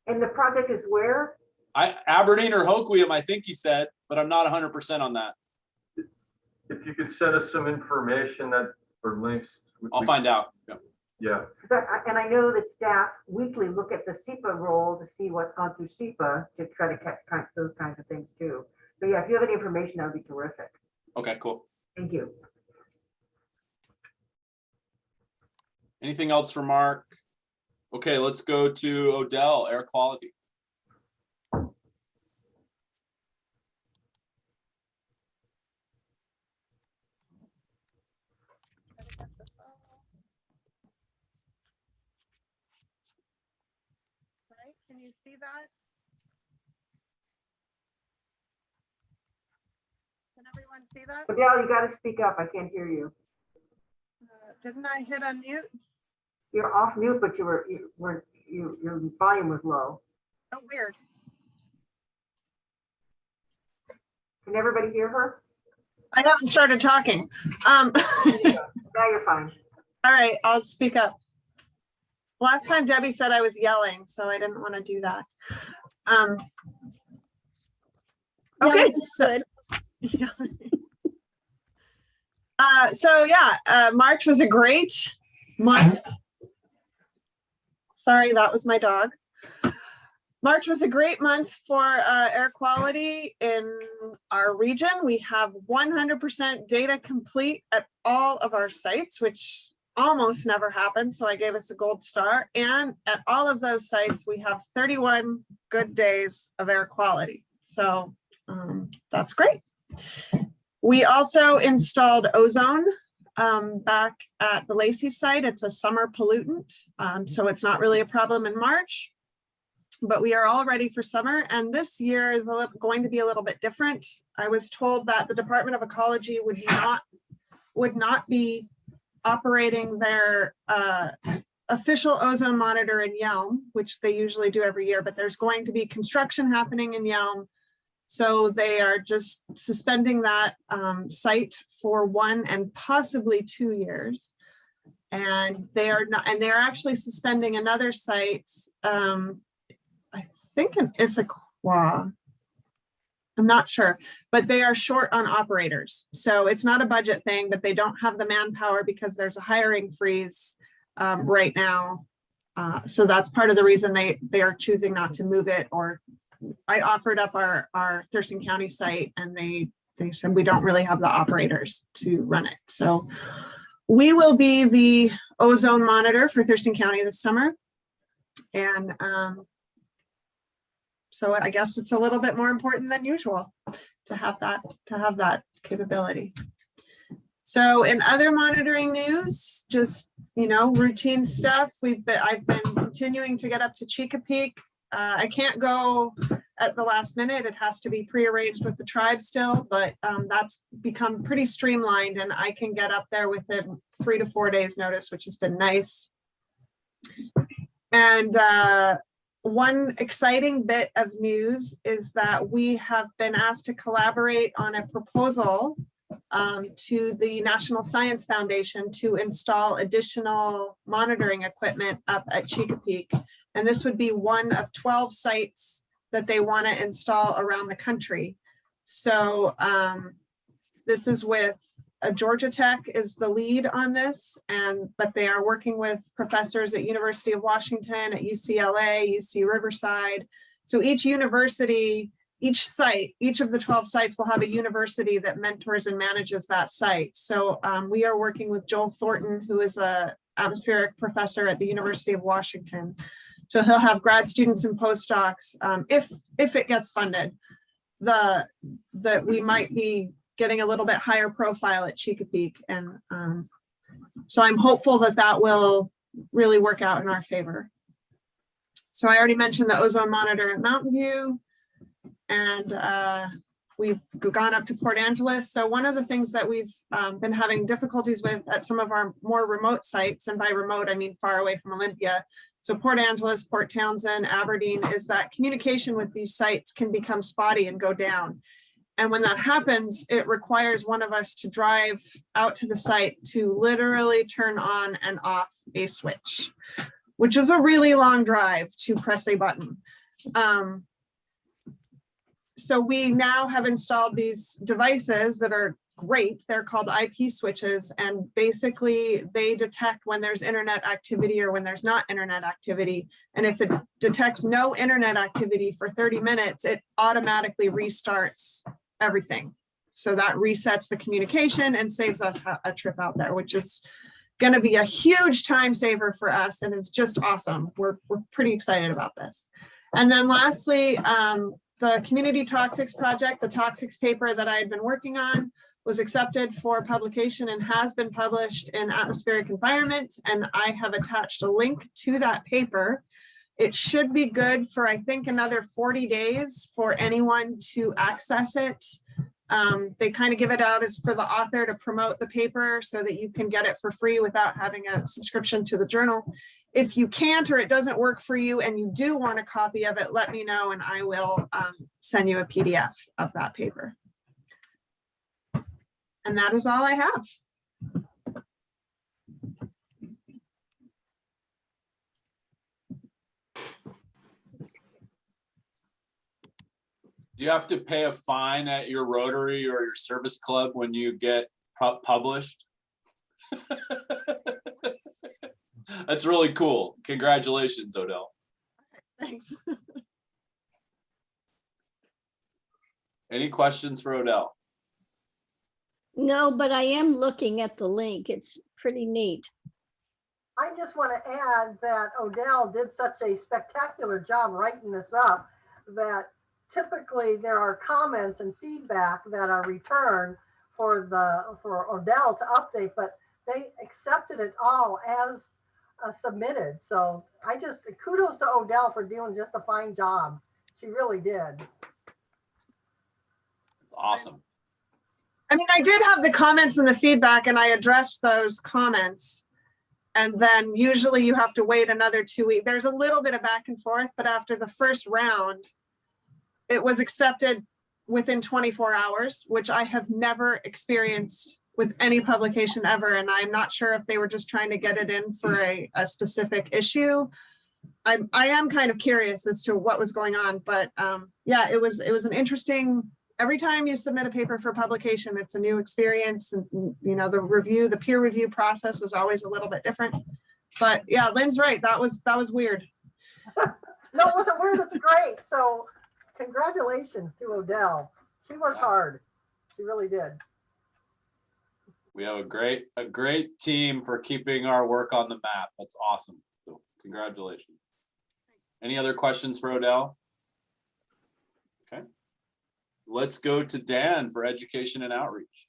And the project is where? Aberdeen or Hoquiam, I think he said, but I'm not 100% on that. If you could send us some information or links. I'll find out. Yeah. Yeah. And I know that staff weekly look at the SEPA roll to see what's gone through SEPA to try to catch those kinds of things too. But yeah, if you have any information, that would be terrific. Okay, cool. Thank you. Anything else for Mark? Okay, let's go to Odell, air quality. Right? Can you see that? Can everyone see that? Odell, you got to speak up. I can't hear you. Didn't I hit unmute? You're off mute, but your volume was low. Oh, weird. Can everybody hear her? I haven't started talking. Now you're fine. All right, I'll speak up. Last time Debbie said I was yelling, so I didn't want to do that. Okay, so, yeah. March was a great month. Sorry, that was my dog. March was a great month for air quality in our region. We have 100% data complete at all of our sites, which almost never happens. So I gave us a gold star. And at all of those sites, we have 31 good days of air quality. So that's great. We also installed ozone back at the Lacey site. It's a summer pollutant, so it's not really a problem in March. But we are all ready for summer, and this year is going to be a little bit different. I was told that the Department of Ecology would not be operating their official ozone monitor in Yelm, which they usually do every year, but there's going to be construction happening in Yelm. So they are just suspending that site for 1 and possibly 2 years. And they are not, and they're actually suspending another site, I think in Issaquah. I'm not sure, but they are short on operators. So it's not a budget thing, but they don't have the manpower because there's a hiring freeze right now. So that's part of the reason they are choosing not to move it. Or I offered up our Thurston County site and they said we don't really have the operators to run it. So we will be the ozone monitor for Thurston County this summer. And so I guess it's a little bit more important than usual to have that capability. So in other monitoring news, just, you know, routine stuff. I've been continuing to get up to Chesapeake. I can't go at the last minute. It has to be prearranged with the tribe still, but that's become pretty streamlined and I can get up there within 3 to 4 days notice, which has been nice. And one exciting bit of news is that we have been asked to collaborate on a proposal to the National Science Foundation to install additional monitoring equipment up at Chesapeake. And this would be one of 12 sites that they want to install around the country. So this is with Georgia Tech is the lead on this, but they are working with professors at University of Washington, at UCLA, UC Riverside. So each university, each site, each of the 12 sites will have a university that mentors and manages that site. So we are working with Joel Thornton, who is an atmospheric professor at the University of Washington. So he'll have grad students and postdocs, if it gets funded, that we might be getting a little bit higher profile at Chesapeake. And so I'm hopeful that that will really work out in our favor. So I already mentioned the ozone monitor at Mountain View, and we've gone up to Port Angeles. So one of the things that we've been having difficulties with at some of our more remote sites, and by remote, I mean far away from Olympia, so Port Angeles, Port Townsend, Aberdeen, is that communication with these sites can become spotty and go down. And when that happens, it requires one of us to drive out to the site to literally turn on and off a switch, which is a really long drive to press a button. So we now have installed these devices that are great. They're called IP switches, and basically they detect when there's internet activity or when there's not internet activity. And if it detects no internet activity for 30 minutes, it automatically restarts everything. So that resets the communication and saves us a trip out there, which is going to be a huge time saver for us. And it's just awesome. We're pretty excited about this. And then lastly, the Community Toxics Project, the toxics paper that I had been working on, was accepted for publication and has been published in Atmospheric Environment. And I have attached a link to that paper. It should be good for, I think, another 40 days for anyone to access it. They kind of give it out as for the author to promote the paper so that you can get it for free without having a subscription to the journal. If you can't, or it doesn't work for you and you do want a copy of it, let me know and I will send you a PDF of that paper. And that is all I have. Do you have to pay a fine at your Rotary or your service club when you get published? That's really cool. Congratulations, Odell. Thanks. Any questions for Odell? No, but I am looking at the link. It's pretty neat. I just want to add that Odell did such a spectacular job writing this up that typically there are comments and feedback that are returned for Odell to update, but they accepted it all as submitted. So I just kudos to Odell for doing just a fine job. She really did. It's awesome. I mean, I did have the comments and the feedback and I addressed those comments. And then usually you have to wait another 2 weeks. There's a little bit of back and forth, but after the first round, it was accepted within 24 hours, which I have never experienced with any publication ever. And I'm not sure if they were just trying to get it in for a specific issue. I am kind of curious as to what was going on, but yeah, it was an interesting. Every time you submit a paper for publication, it's a new experience. And, you know, the peer review process is always a little bit different. But yeah, Lynn's right. That was weird. No, it wasn't weird. It's great. So congratulations to Odell. She worked hard. She really did. We have a great team for keeping our work on the map. That's awesome. So congratulations. Any other questions for Odell? Okay. Let's go to Dan for education and outreach.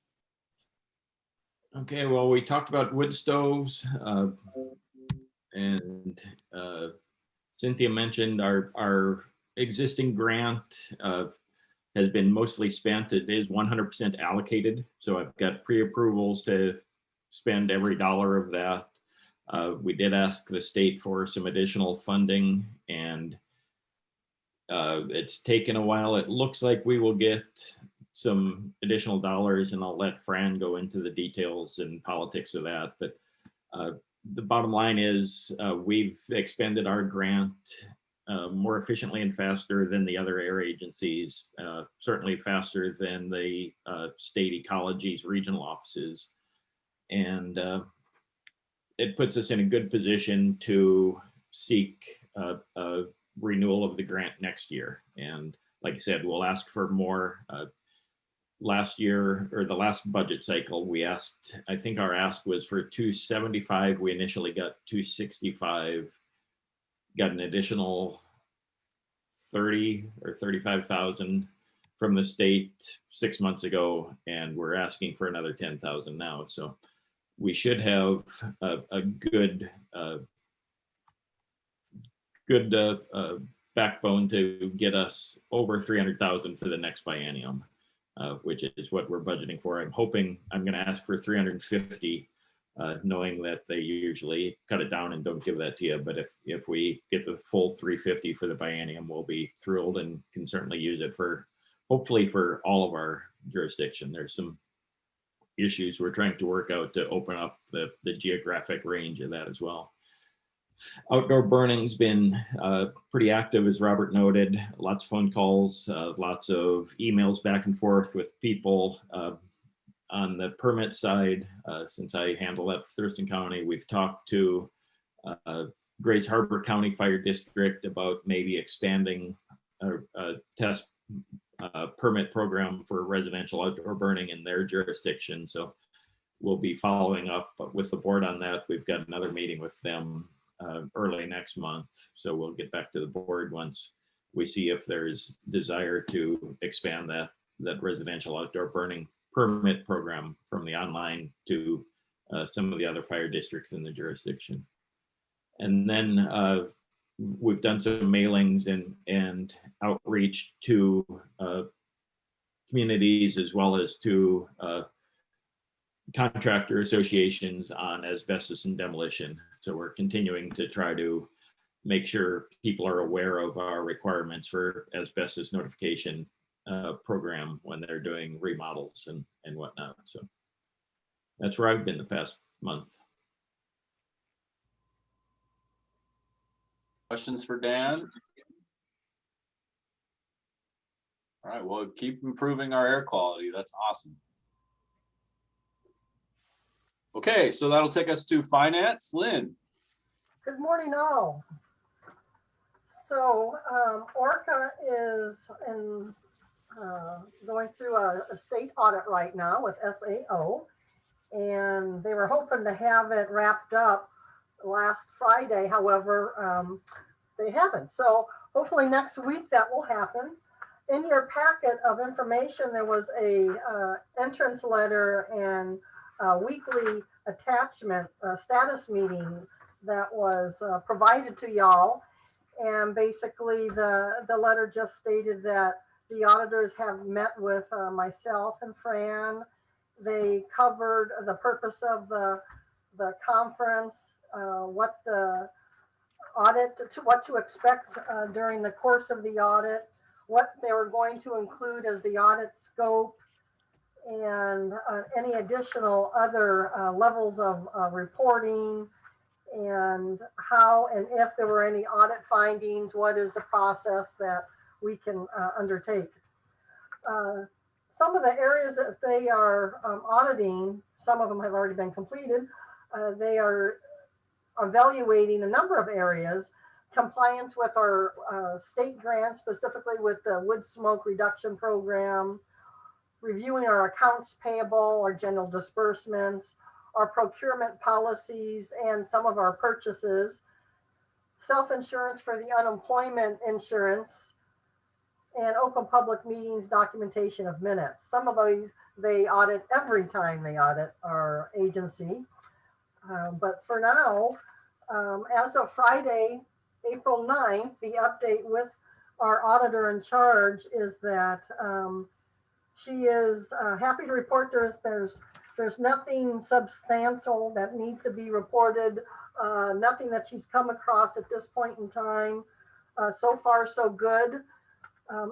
Okay, well, we talked about wood stoves, and Cynthia mentioned our existing grant has been mostly spent. It is 100% allocated, so I've got pre-approvals to spend every dollar of that. We did ask the state for some additional funding, and it's taken a while. It looks like we will get some additional dollars, and I'll let Fran go into the details and politics of that. But the bottom line is we've expended our grant more efficiently and faster than the other air agencies, certainly faster than the state ecologies regional offices. And it puts us in a good position to seek a renewal of the grant next year. And like I said, we'll ask for more. Last year, or the last budget cycle, we asked, I think our ask was for 275. We initially got 265, got an additional 30 or 35,000 from the state 6 months ago, and we're asking for another 10,000 now. So we should have a good backbone to get us over 300,000 for the next biennium, which is what we're budgeting for. I'm hoping I'm going to ask for 350, knowing that they usually cut it down and don't give that to you. But if we get the full 350 for the biennium, we'll be thrilled and can certainly use it for, hopefully for all of our jurisdiction. There's some issues we're trying to work out to open up the geographic range of that as well. Outdoor burning's been pretty active, as Robert noted. Lots of phone calls, lots of emails back and forth with people. On the permit side, since I handle that for Thurston County, we've talked to Grays Harbor County Fire District about maybe expanding a test permit program for residential outdoor burning in their jurisdiction. So we'll be following up with the board on that. We've got another meeting with them early next month. So we'll get back to the board once we see if there's desire to expand that residential outdoor burning permit program from the online to some of the other fire districts in the jurisdiction. And then we've done some mailings and outreach to communities as well as to contractor associations on asbestos and demolition. So we're continuing to try to make sure people are aware of our requirements for asbestos notification program when they're doing remodels and whatnot. So that's where I've been the past month. Questions for Dan? All right, well, keep improving our air quality. That's awesome. Okay, so that'll take us to finance. Lynn. Good morning, all. So ORCAA is going through a state audit right now with SAO. And they were hoping to have it wrapped up last Friday. However, they haven't. So hopefully next week that will happen. In your packet of information, there was a entrance letter and a weekly attachment, status meeting that was provided to y'all. And basically the letter just stated that the auditors have met with myself and Fran. They covered the purpose of the conference, what the audit, what to expect during the course of the audit, what they were going to include as the audit scope, and any additional other levels of reporting, and how and if there were any audit findings, what is the process that we can undertake. Some of the areas that they are auditing, some of them have already been completed. They are evaluating a number of areas: compliance with our state grants, specifically with the wood smoke reduction program, reviewing our accounts payable, our general disbursements, our procurement policies, and some of our purchases, self-insurance for the unemployment insurance, and open public meetings documentation of minutes. Some of these they audit every time they audit our agency. But for now, as of Friday, April 9th, the update with our auditor in charge is that she is happy to report there's nothing substantial that needs to be reported, nothing that she's come across at this point in time. So far, so good.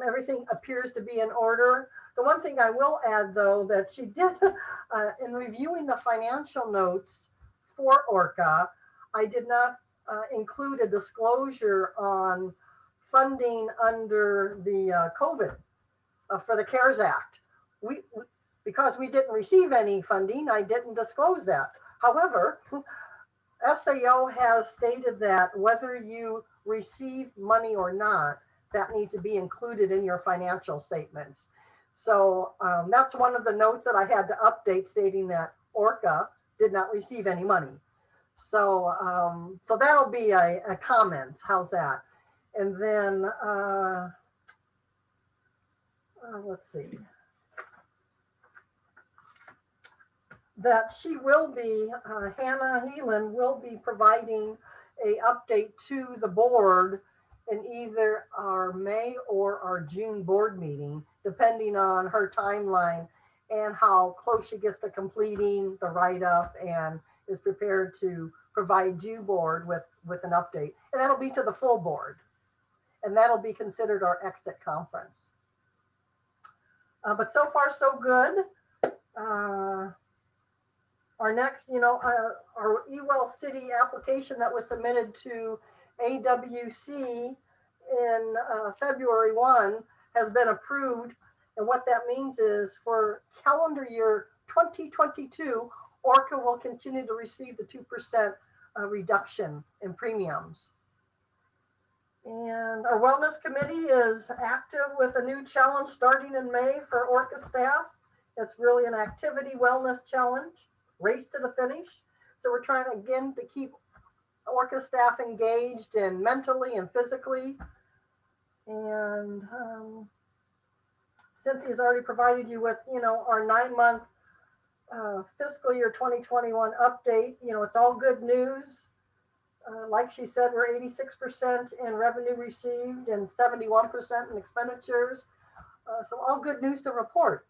Everything appears to be in order. The one thing I will add, though, that she did in reviewing the financial notes for ORCAA, I did not include a disclosure on funding under the COVID for the CARES Act. Because we didn't receive any funding, I didn't disclose that. However, SAO has stated that whether you receive money or not, that needs to be included in your financial statements. So that's one of the notes that I had to update, stating that ORCAA did not receive any money. So so that'll be a comment. How's that? And then let's see. That she will be, Hannah Heelan will be providing a update to the board in either our May or our June board meeting, depending on her timeline and how close she gets to completing the write-up and is prepared to provide you board with an update. And that'll be to the full board. And that'll be considered our exit conference. But so far, so good. Our next, our Ewell City application that was submitted to AWC in February 1 has been approved. And what that means is for calendar year 2022, ORCAA will continue to receive the 2% reduction in premiums. And our wellness committee is active with a new challenge starting in May for ORCAA staff. It's really an activity wellness challenge, race to the finish. So we're trying again to keep ORCAA staff engaged and mentally and physically. And Cynthia's already provided you with, our 9-month fiscal year 2021 update. It's all good news. Like she said, we're 86% in revenue received and 71% in expenditures. So all good news to report.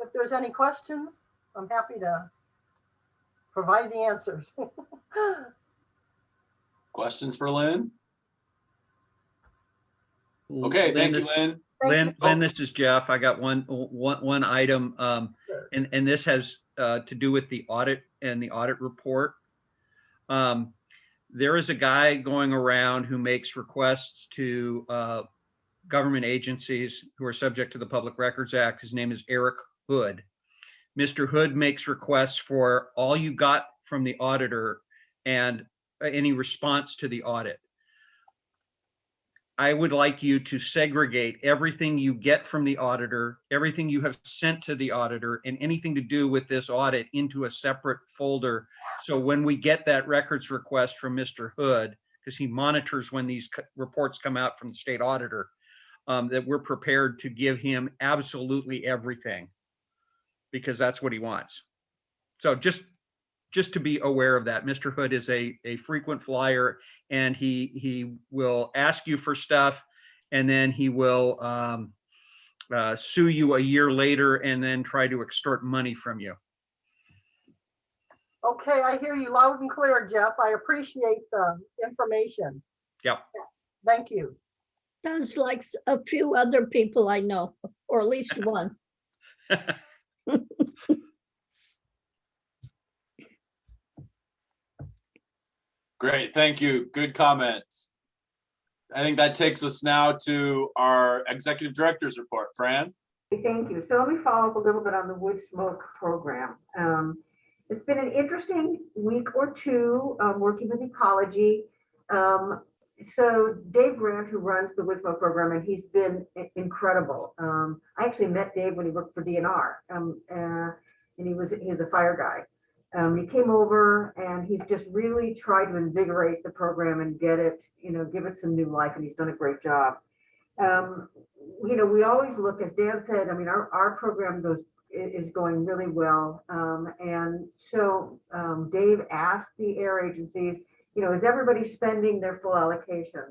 If there's any questions, I'm happy to provide the answers. Questions for Lynn? Okay, thank you, Lynn. Lynn, this is Jeff. I got one item, and this has to do with the audit and the audit report. There is a guy going around who makes requests to government agencies who are subject to the Public Records Act. His name is Eric Hood. Mr. Hood makes requests for all you got from the auditor and any response to the audit. I would like you to segregate everything you get from the auditor, everything you have sent to the auditor, and anything to do with this audit into a separate folder. So when we get that records request from Mr. Hood, because he monitors when these reports come out from the state auditor, that we're prepared to give him absolutely everything, because that's what he wants. So just to be aware of that. Mr. Hood is a frequent flyer, and he will ask you for stuff, and then he will sue you a year later and then try to extort money from you. Okay, I hear you loud and clear, Jeff. I appreciate the information. Yep. Yes, thank you. Sounds like a few other people I know, or at least one. Great, thank you. Good comments. I think that takes us now to our executive director's report. Fran? Thank you. So let me follow up a little bit on the wood smoke program. It's been an interesting week or two working with ecology. So Dave Grant, who runs the wood smoke program, and he's been incredible. I actually met Dave when he worked for DNR, and he's a fire guy. He came over and he's just really tried to invigorate the program and get it, give it some new life, and he's done a great job. We always look, as Dan said, I mean, our program is going really well. And so Dave asked the air agencies, is everybody spending their full allocation?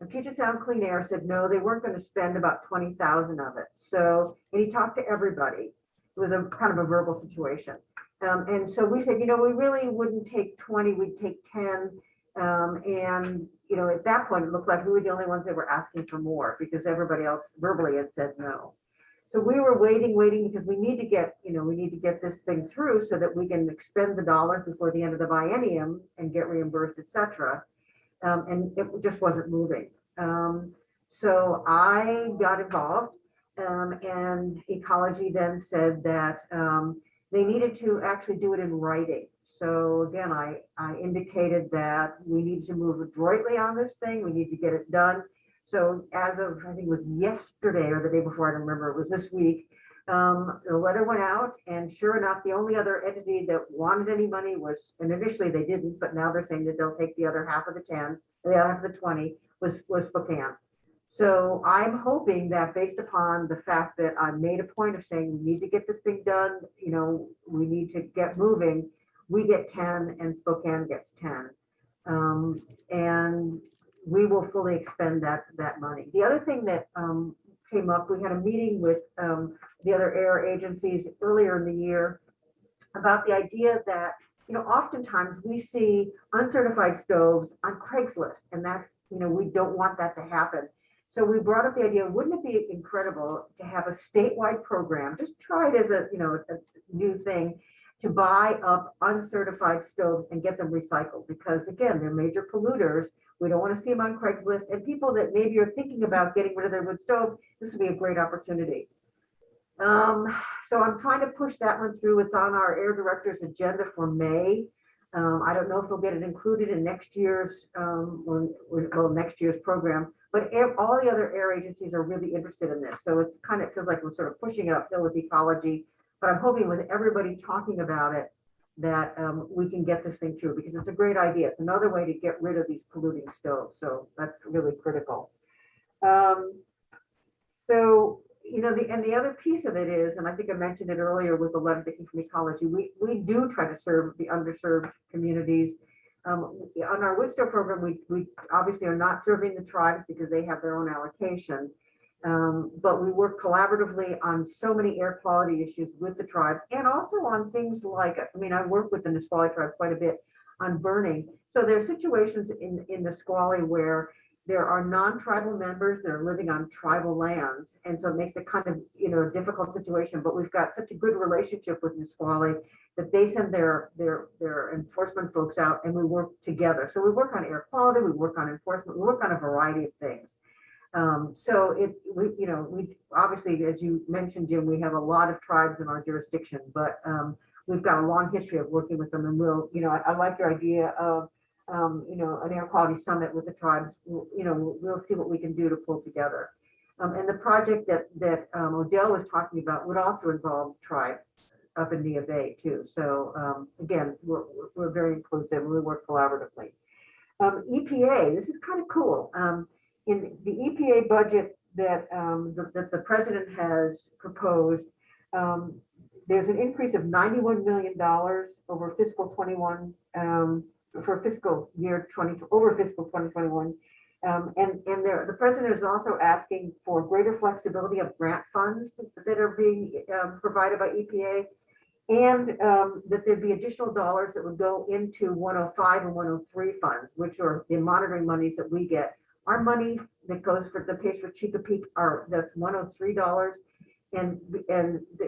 And Puget Sound Clean Air said, no, they weren't going to spend about 20,000 of it. So, and he talked to everybody. It was a kind of a verbal situation. And so we said, we really wouldn't take 20, we'd take 10. And, at that point, it looked like we were the only ones that were asking for more because everybody else verbally had said no. So we were waiting because we need to get this thing through so that we can expend the dollars before the end of the biennium and get reimbursed, et cetera. And it just wasn't moving. So I got involved, and ecology then said that they needed to actually do it in writing. So again, I indicated that we need to move adroitly on this thing. We need to get it done. So as of, I think it was yesterday or the day before, I don't remember, it was this week, the letter went out, and sure enough, the only other entity that wanted any money was, and initially they didn't, but now they're saying that they'll take the other half of the 10, the other half of the 20 was Spokane. So I'm hoping that based upon the fact that I made a point of saying we need to get this thing done, we need to get moving, we get 10 and Spokane gets 10. And we will fully expend that money. The other thing that came up, we had a meeting with the other air agencies earlier in the year about the idea that, oftentimes we see uncertified stoves on Craigslist, and that, we don't want that to happen. So we brought up the idea, wouldn't it be incredible to have a statewide program, just try it as a new thing, to buy up uncertified stoves and get them recycled, because again, they're major polluters. We don't want to see them on Craigslist, and people that maybe are thinking about getting rid of their wood stove, this would be a great opportunity. So I'm trying to push that one through. It's on our air director's agenda for May. I don't know if we'll get it included in next year's next year's program, but all the other air agencies are really interested in this. So it's kind of feels like we're sort of pushing it uphill with ecology, but I'm hoping with everybody talking about it that we can get this thing through, because it's a great idea. It's another way to get rid of these polluting stoves. So that's really critical. The other piece of it is, and I think I mentioned it earlier with the letter that came from ecology, we do try to serve the underserved communities. On our wood stove program, we obviously are not serving the tribes because they have their own allocation. But we work collaboratively on so many air quality issues with the tribes, and also on things like, I work with the Nisqually tribe quite a bit on burning. So there are situations in Nisqually where there are non-tribal members that are living on tribal lands. And so it makes it kind of, a difficult situation, but we've got such a good relationship with Nisqually that they send their enforcement folks out, and we work together. So we work on air quality, we work on enforcement, we work on a variety of things. We obviously, as you mentioned, Jim, we have a lot of tribes in our jurisdiction, but we've got a long history of working with them, and I like your idea of you know, an air quality summit with the tribes. You know, we'll see what we can do to pull together. And the project that Odell was talking about would also involve the tribe up in Neah Bay too. So again, we're very inclusive and we work collaboratively. EPA, this is kind of cool. In the EPA budget that the president has proposed, there's an increase of $91 million over fiscal 21 for fiscal year 20 over fiscal 2021. And the president is also asking for greater flexibility of grant funds that are being provided by EPA, and that there'd be additional dollars that would go into 105 and 103 funds, which are the monitoring monies that we get. Our money that goes for the pays for Chesapeake that's $103. And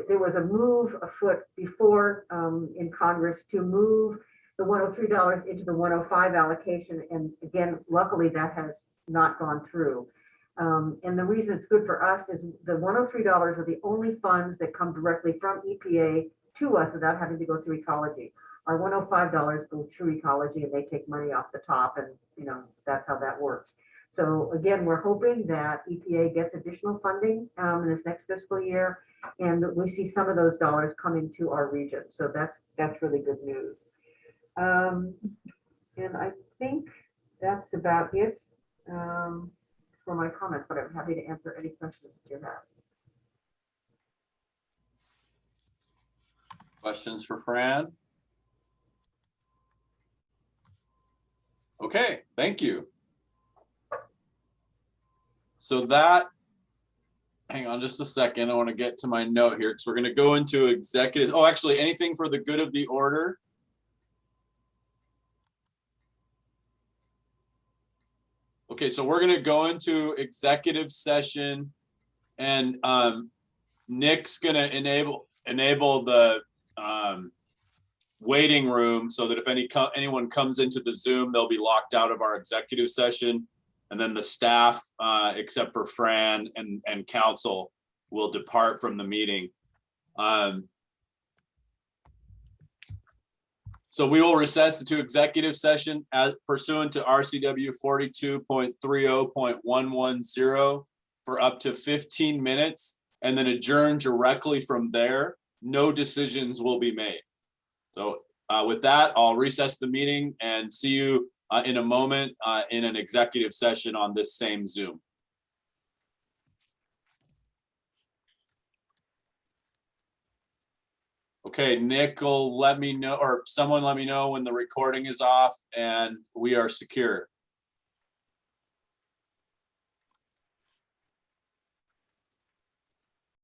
there was a move afoot before in Congress to move the $103 into the 105 allocation. And again, luckily that has not gone through. And the reason it's good for us is the $103 are the only funds that come directly from EPA to us without having to go through ecology. Our $105 go through ecology and they take money off the top, and you know, that's how that works. So again, we're hoping that EPA gets additional funding in this next fiscal year, and that we see some of those dollars coming to our region. So that's really good news. And I think that's about it for my comments, but I'm happy to answer any questions that you have. Questions for Fran? Okay, thank you. So that, hang on just a second. I want to get to my note here because we're going to go into executive. Oh, actually, anything for the good of the order? Okay, so we're going to go into executive session, and Nick's going to enable the waiting room so that if anyone comes into the Zoom, they'll be locked out of our executive session. And then the staff, except for Fran and council, will depart from the meeting. So we will recess into executive session as pursuant to RCW 42.30.110 for up to 15 minutes, and then adjourn directly from there. No decisions will be made. So with that, I'll recess the meeting and see you in a moment in an executive session on this same Zoom. Okay, Nick will let me know, or someone let me know when the recording is off and we are secure.